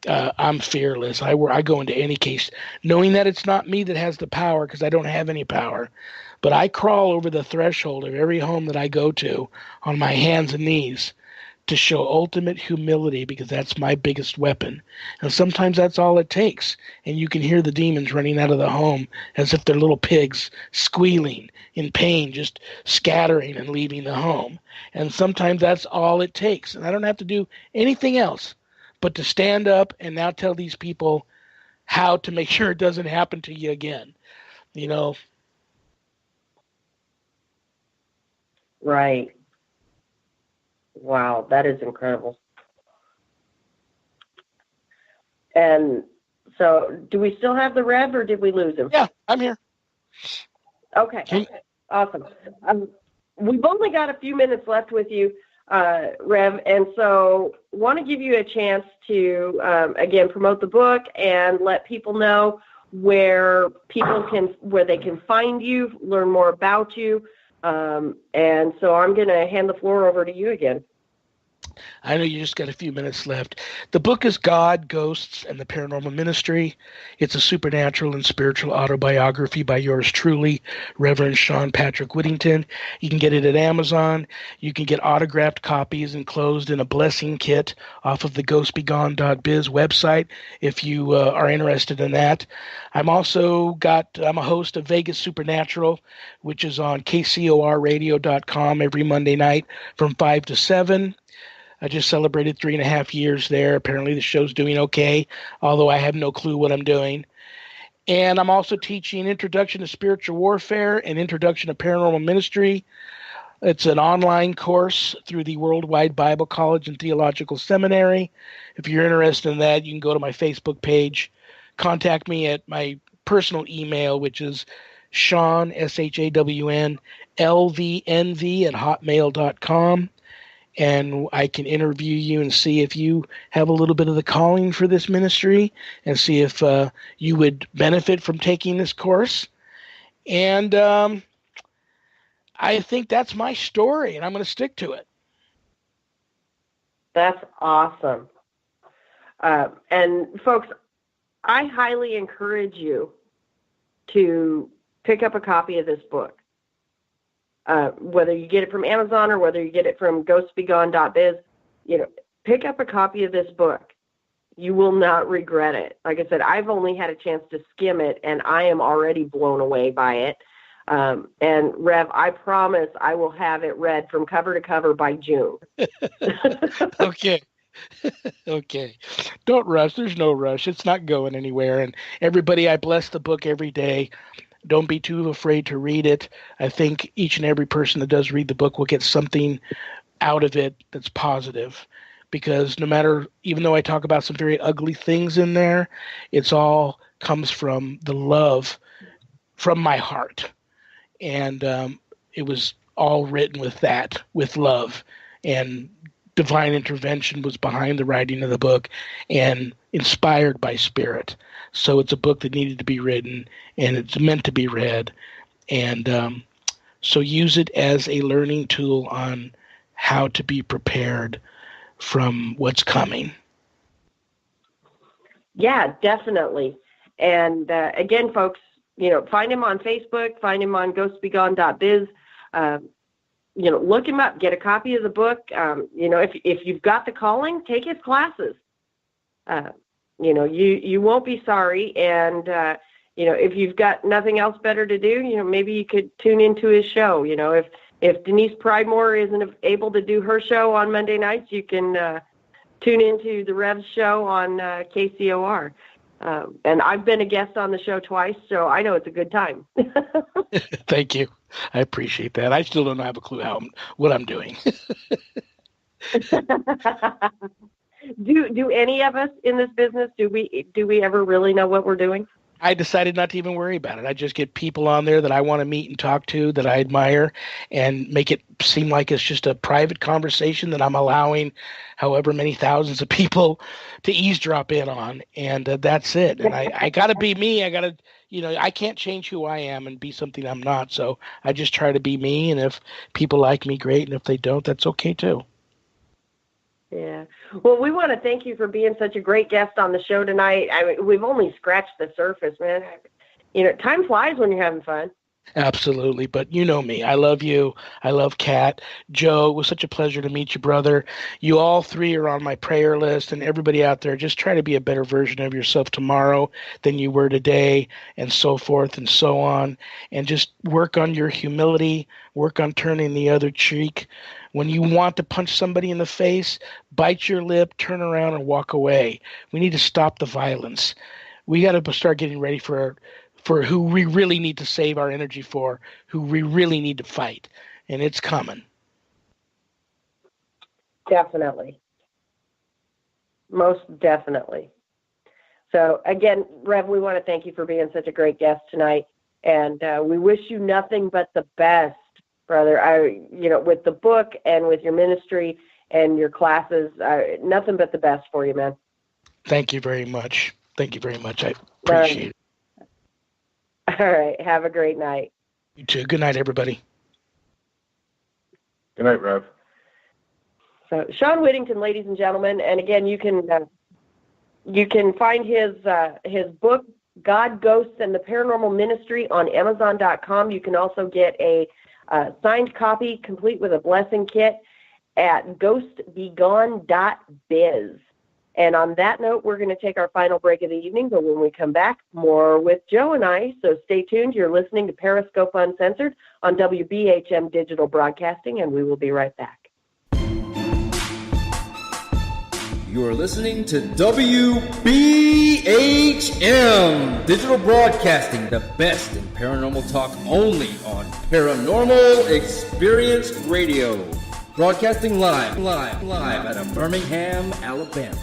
I'm fearless. I go into any case knowing that it's not me that has the power, because I don't have any power, but I crawl over the threshold of every home that I go to on my hands and knees to show ultimate humility, because that's my biggest weapon. And sometimes that's all it takes. And you can hear the demons running out of the home as if they're little pigs squealing in pain, just scattering and leaving the home. And sometimes that's all it takes. And I don't have to do anything else but to stand up and now tell these people how to make sure it doesn't happen to you again. You know? Right. Wow, that is incredible. And so, do we still have the Rev, or did we lose him? Yeah, I'm here. Okay, awesome. We've only got a few minutes left with you, Rev, and so want to give you a chance to, again, promote the book and let people know where they can find you, learn more about you. And so I'm going to hand the floor over to you again. I know you just got a few minutes left. The book is God, Ghosts, and the Paranormal Ministry. It's a supernatural and spiritual autobiography by yours truly, Reverend Shawn Patrick Whittington. You can get it at Amazon. You can get autographed copies enclosed in a blessing kit off of the ghostbegone.biz website if you are interested in that. I'm a host of Vegas Supernatural, which is on kcorradio.com every Monday night from 5 to 7. I just celebrated 3.5 years there. Apparently the show's doing okay, although I have no clue what I'm doing. And I'm also teaching Introduction to Spiritual Warfare and Introduction to Paranormal Ministry. It's an online course through the Worldwide Bible College and Theological Seminary. If you're interested in that, you can go to my Facebook page. Contact me at my personal email, which is Shawn, SHAWN, LVNV at hotmail.com. And I can interview you and see if you have a little bit of the calling for this ministry and see if you would benefit from taking this course. And I think that's my story, and I'm going to stick to it. That's awesome. And folks, I highly encourage you to pick up a copy of this book. Whether you get it from Amazon or whether you get it from ghostbegone.biz, pick up a copy of this book. You will not regret it. Like I said, I've only had a chance to skim it, and I am already blown away by it. And Rev, I promise I will have it read from cover to cover by June. Okay. Okay. Don't rush. There's no rush. It's not going anywhere. And everybody, I bless the book every day. Don't be too afraid to read it. I think each and every person that does read the book will get something out of it that's positive. Because even though I talk about some very ugly things in there, it's all comes from the love from my heart. And it was all written with love. And divine intervention was behind the writing of the book and inspired by spirit. So it's a book that needed to be written, and it's meant to be read. And so use it as a learning tool on how to be prepared from what's coming. Yeah, definitely. And again, folks, find him on Facebook, find him on ghostbegone.biz. Look him up, get a copy of the book. If you've got the calling, take his classes. You won't be sorry. And, if you've got nothing else better to do, maybe you could tune into his show. If Denise Pridemore isn't able to do her show on Monday nights, you can tune into the Rev's show on KCOR. And I've been a guest on the show twice, so I know it's a good time. Thank you. I appreciate that. I still don't have a clue what I'm doing. Do any of us in this business, do we ever really know what we're doing? I decided not to even worry about it. I just get people on there that I want to meet and talk to, that I admire, and make it seem like it's just a private conversation that I'm allowing however many thousands of people to eavesdrop in on. And that's it. And I got to be me. I got to, I can't change who I am and be something I'm not. So I just try to be me. And if people like me, great. And if they don't, that's okay too. Yeah. Well, we want to thank you for being such a great guest on the show tonight. We've only scratched the surface, man. Time flies when you're having fun. Absolutely. But you know me. I love you. I love Kat. Joe, it was such a pleasure to meet you, brother. You all three are on my prayer list, and everybody out there, just try to be a better version of yourself tomorrow than you were today, and so forth and so on. And just work on your humility, work on turning the other cheek. When you want to punch somebody in the face, bite your lip, turn around, and walk away. We need to stop the violence. We got to start getting ready for who we really need to save our energy for, who we really need to fight. And it's coming. Definitely. Most definitely. So again, Rev, we want to thank you for being such a great guest tonight. And we wish you nothing but the best, brother. With the book and with your ministry and your classes, nothing but the best for you, man. Thank you very much. Thank you very much. I appreciate it. All right. Have a great night. You too. Good night, everybody. Good night, Rev. So Shawn Whittington, ladies and gentlemen, and again, you can find his book, God, Ghosts, and the Paranormal Ministry on Amazon.com. You can also get a signed copy complete with a blessing kit at ghostbegone.biz. And on that note, we're going to take our final break of the evening, but when we come back, more with Joe and I. So stay tuned. You're listening to Periscope Uncensored on WBHM Digital Broadcasting, and we will be right back. You're listening to WBHM Digital Broadcasting, the best in paranormal talk only on Paranormal Experience Radio. Broadcasting live out of Birmingham, Alabama.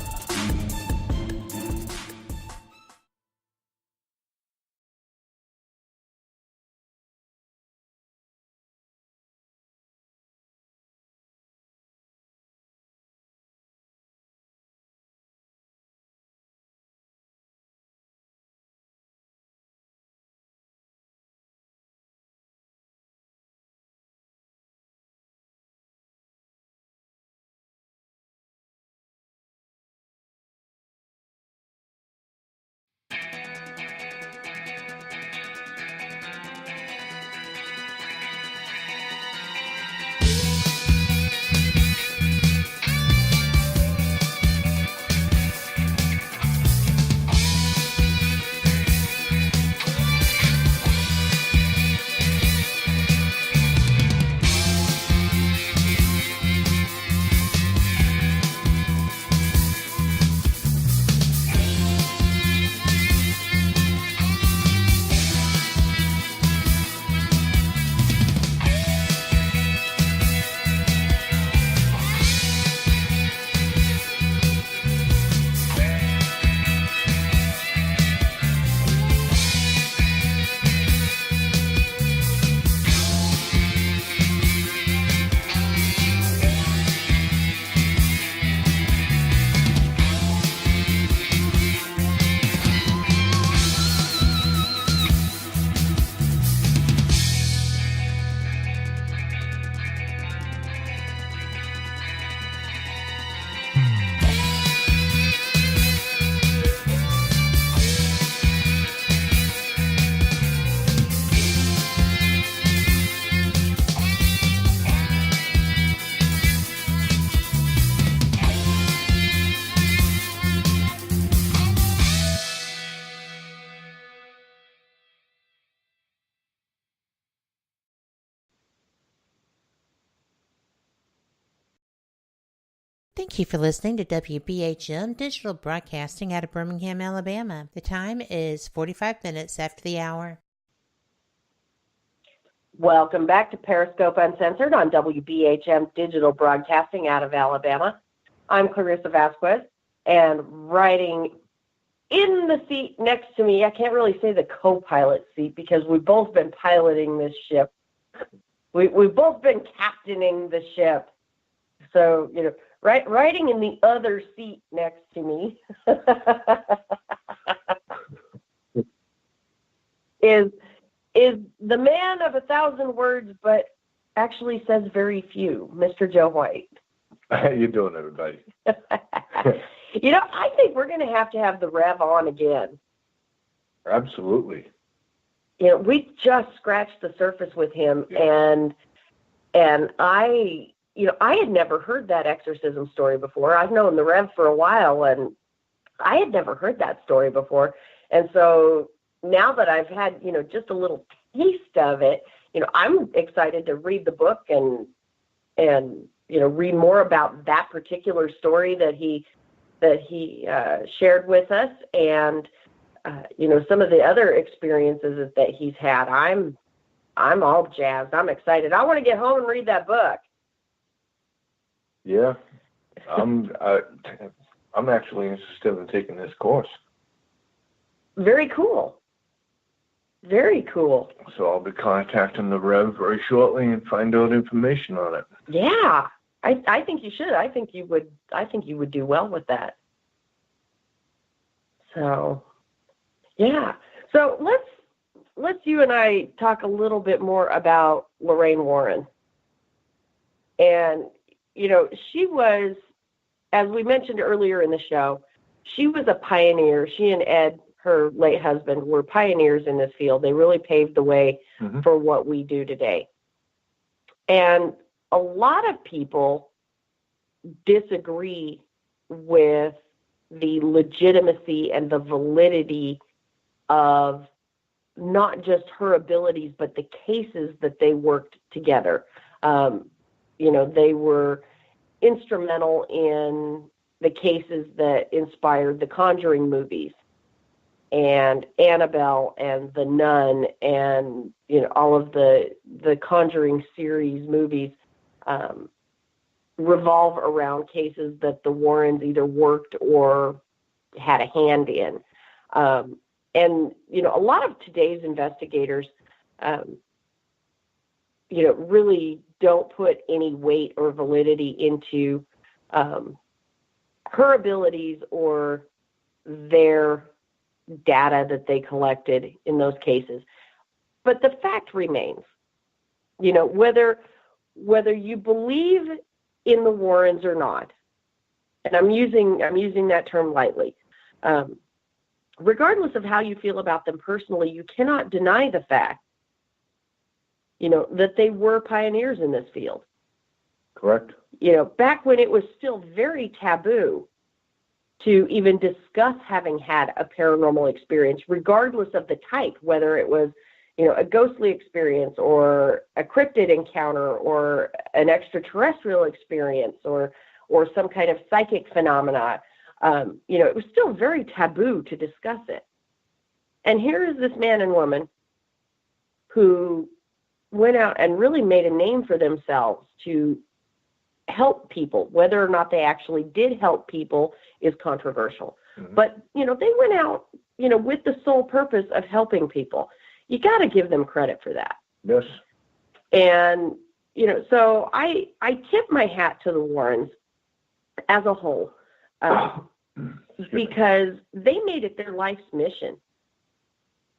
Thank you for listening to WBHM Digital Broadcasting out of Birmingham, Alabama. The time is 45 minutes after the hour. Welcome back to Periscope Uncensored on WBHM Digital Broadcasting out of Alabama. I'm Clarissa Vasquez, and riding in the seat next to me, I can't really say the co-pilot seat because we've both been piloting this ship. We've both been captaining the ship. So, riding in the other seat next to me is the man of 1,000 words, but actually says very few, Mr. Joe White. How you doing, everybody? I think we're going to have the Rev on again. Absolutely. we just scratched the surface with him, and I had never heard that exorcism story before. I've known the Rev for a while, and I had never heard that story before. And so now that I've had, just a little taste of it, I'm excited to read the book and read more about that particular story that he shared with us, and some of the other experiences that he's had. I'm all jazzed. I'm excited. I want to get home and read that book. Yeah, I'm actually interested in taking this course. Very cool. Very cool. So I'll be contacting the Rev very shortly and find out information on it. Yeah, I think you should. I think you would do well with that. So, yeah. So let's you and I talk a little bit more about Lorraine Warren. And she was, as we mentioned earlier in the show, she was a pioneer. She and Ed, her late husband, were pioneers in this field. They really paved the way for what we do today. And a lot of people disagree with the legitimacy and the validity of not just her abilities, but the cases that they worked together. They were instrumental in the cases that inspired the Conjuring movies and Annabelle and The Nun and, all of the Conjuring series movies revolve around cases that the Warrens either worked or had a hand in. And, a lot of today's investigators, really don't put any weight or validity into her abilities or their data that they collected in those cases. But the fact remains, whether you believe in the Warrens or not, and I'm using that term lightly, regardless of how you feel about them personally, you cannot deny the fact, that they were pioneers in this field. Correct. Back when it was still very taboo to even discuss having had a paranormal experience, regardless of the type, whether it was, a ghostly experience or a cryptid encounter or an extraterrestrial experience or some kind of psychic phenomena. It was still very taboo to discuss it. And here is this man and woman who went out and really made a name for themselves to help people. Whether or not they actually did help people is controversial. But, they went out, with the sole purpose of helping people. You got to give them credit for that. Yes. And, so I tip my hat to the Warrens as a whole because they made it their life's mission.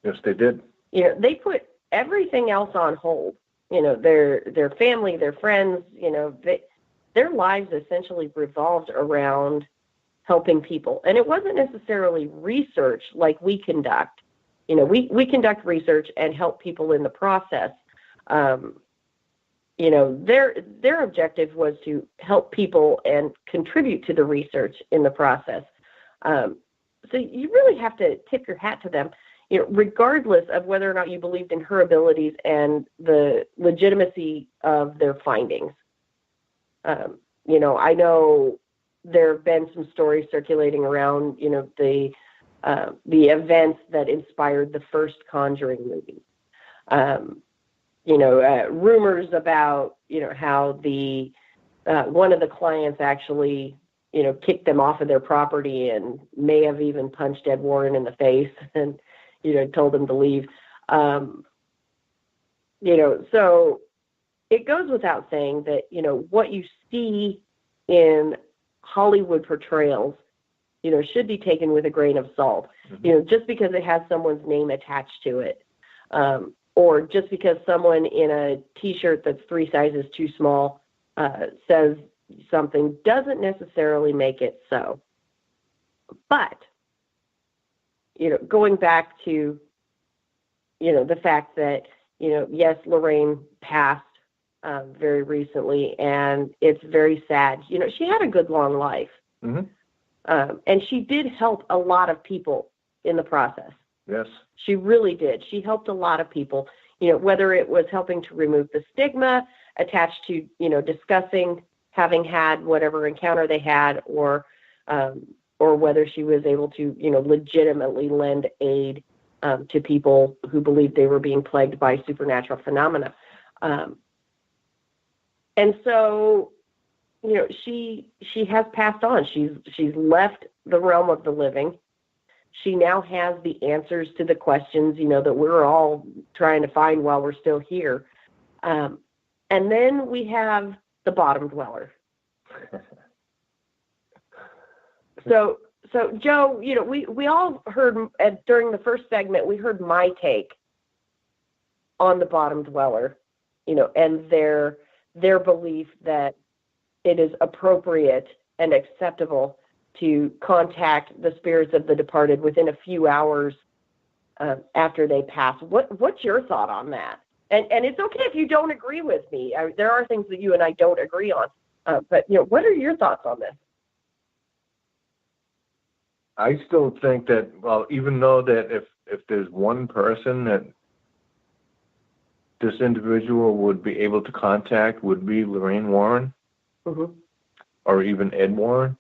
Yes, they did. They put everything else on hold. Their family, their friends, their lives essentially revolved around helping people. And it wasn't necessarily research like we conduct. We conduct research and help people in the process. Their objective was to help people and contribute to the research in the process. So you really have to tip your hat to them, regardless of whether or not you believed in her abilities and the legitimacy of their findings. I know there have been some stories circulating around, the events that inspired the first Conjuring movie. Rumors about, how the one of the clients actually, kicked them off of their property and may have even punched Ed Warren in the face and, told him to leave. So it goes without saying that, what you see in Hollywood portrayals, should be taken with a grain of salt. Just because it has someone's name attached to it, or just because someone in a T-shirt that's 3 sizes too small says something doesn't necessarily make it so. But, going back to the fact that, yes, Lorraine passed very recently, and it's very sad. She had a good long life, and she did help a lot of people in the process. Yes. She really did. She helped a lot of people, whether it was helping to remove the stigma attached to, discussing having had whatever encounter they had, or whether she was able to, legitimately lend aid to people who believed they were being plagued by supernatural phenomena. And so, she has passed on. She's left the realm of the living. She now has the answers to the questions, that we're all trying to find while we're still here. And then we have the bottom dweller. So Joe, we all heard during the first segment, we heard my take on the bottom dweller, and their belief that it is appropriate and acceptable to contact the spirits of the departed within a few hours after they pass. What's your thought on that? And it's okay if you don't agree with me. There are things that you and I don't agree on. But what are your thoughts on this? I still think that, well, even though that if there's one person that this individual would be able to contact would be Lorraine Warren, or even Ed Warren.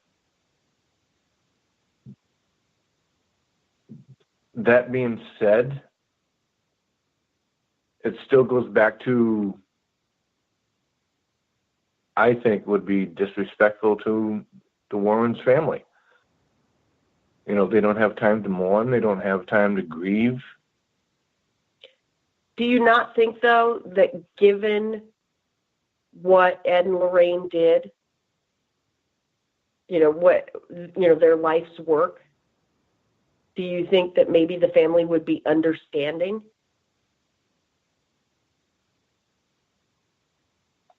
That being said, it still goes back to, I think, would be disrespectful to the Warrens family. They don't have time to mourn. They don't have time to grieve. Do you not think, though, that given what Ed and Lorraine did, their life's work, do you think that maybe the family would be understanding?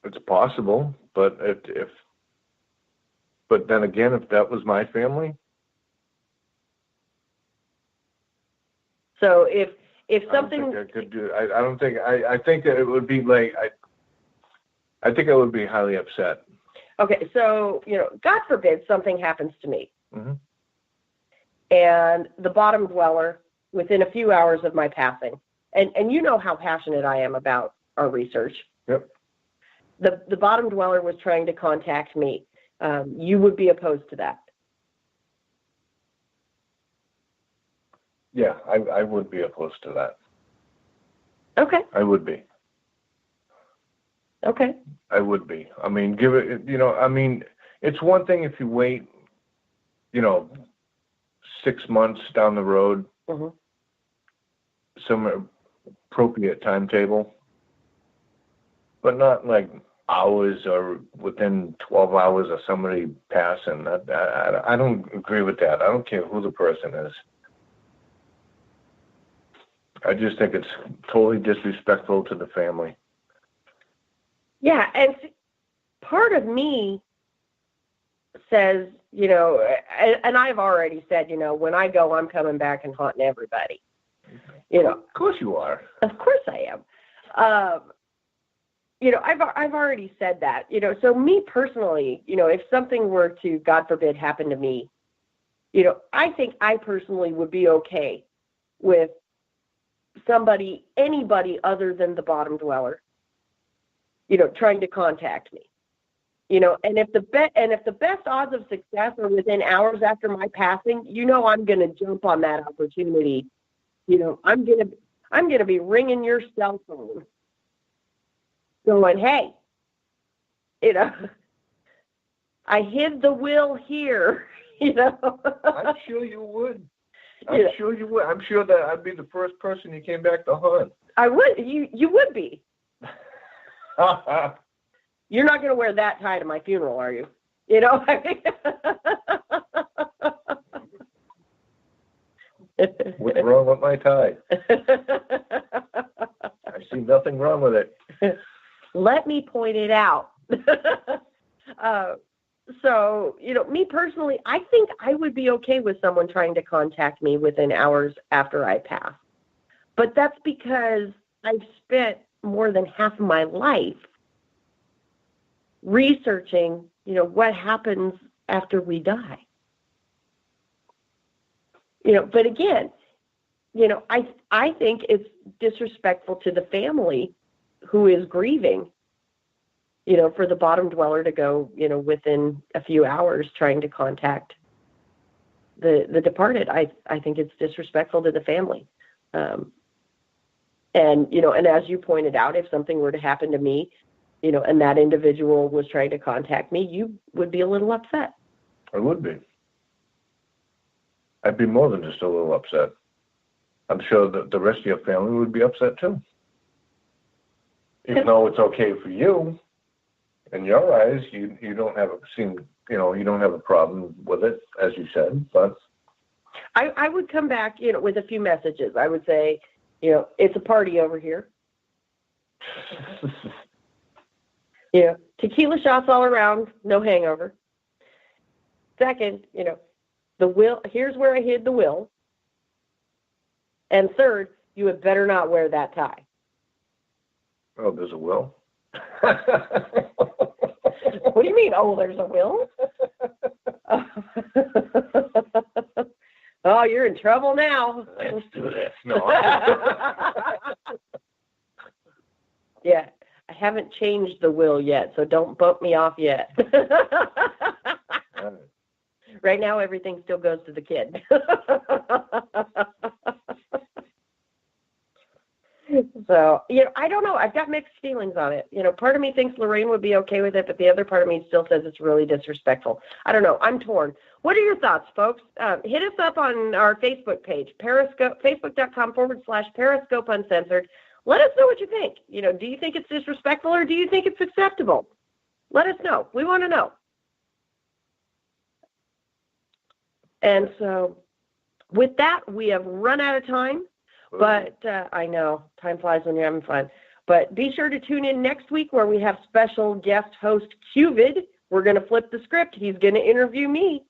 It's possible, but but then again, if that was my family. So if something, I don't think I could do. I don't think. I think that it would be like. I think I would be highly upset. Okay, so God forbid something happens to me, and the bottom dweller within a few hours of my passing, and you know how passionate I am about our research. Yep. The bottom dweller was trying to contact me. You would be opposed to that? Yeah, I would be opposed to that. Okay. I would be. Okay. I would be. I mean, give it, it's one thing if you wait, 6 months down the road, some appropriate timetable, but not like hours or within 12 hours of somebody passing. I don't agree with that. I don't care who the person is. I just think it's totally disrespectful to the family. Yeah, and part of me says, and I've already said, when I go, I'm coming back and haunting everybody. Of course you are. Of course I am. I've already said that. So me personally, if something were to, God forbid, happen to me, I think I personally would be okay with anybody other than the bottom dweller, trying to contact me, and if the best odds of success are within hours after my passing, I'm going to jump on that opportunity. I'm going to be ringing your cell phone going, hey, I hid the will here, I'm sure you would. I'm sure you would. I'm sure that I'd be the first person you came back to hunt. I would. You would be. You're not going to wear that tie to my funeral, are you? What's wrong with my tie? I see nothing wrong with it. Let me point it out. So, me personally, I think I would be okay with someone trying to contact me within hours after I pass. But that's because I've spent more than half of my life researching, what happens after we die. But again, I think it's disrespectful to the family who is grieving, for the bottom dweller to go, within a few hours trying to contact the departed. I think it's disrespectful to the family. And as you pointed out, if something were to happen to me, and that individual was trying to contact me, you would be a little upset. I would be. I'd be more than just a little upset. I'm sure that the rest of your family would be upset too. Even though it's okay for you, in your eyes, you don't have you don't have a problem with it, as you said, but I would come back, with a few messages. I would say, it's a party over here. Tequila shots all around, no hangover. Second, the will, here's where I hid the will. And third, you had better not wear that tie. Oh, there's a will? What do you mean, oh, there's a will? Oh, you're in trouble now. Let's do this. No. Yeah, I haven't changed the will yet, so don't bump me off yet. Right now, everything still goes to the kid. So, I don't know. I've got mixed feelings on it. Part of me thinks Lorraine would be okay with it, but the other part of me still says it's really disrespectful. I don't know. I'm torn. What are your thoughts, folks? Hit us up on our Facebook page, Periscope, facebook.com/Periscope Uncensored. Let us know what you think. Do you think it's disrespectful or do you think it's acceptable? Let us know. We want to know. And so with that, we have run out of time. But I know, time flies when you're having fun. But be sure to tune in next week where we have special guest host Cuvid. We're going to flip the script. He's going to interview me.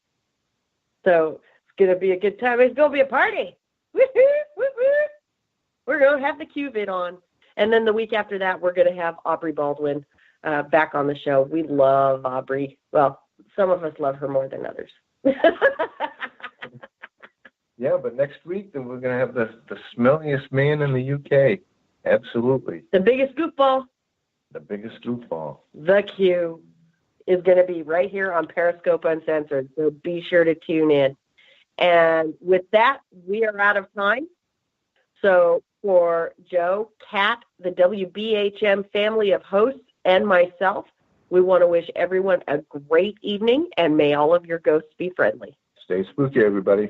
So it's going to be a good time. It's going to be a party. We're going to have the Cuvid on. And then the week after that, we're going to have Aubrey Baldwin back on the show. We love Aubrey. Well, some of us love her more than others. Yeah, but next week then we're going to have the smelliest man in the UK. Absolutely. The biggest goofball. The biggest goofball. The Q is going to be right here on Periscope Uncensored, so be sure to tune in. And with that, we are out of time. So for Joe, Kat, the WBHM family of hosts, and myself, we want to wish everyone a great evening, and may all of your ghosts be friendly. Stay spooky, everybody.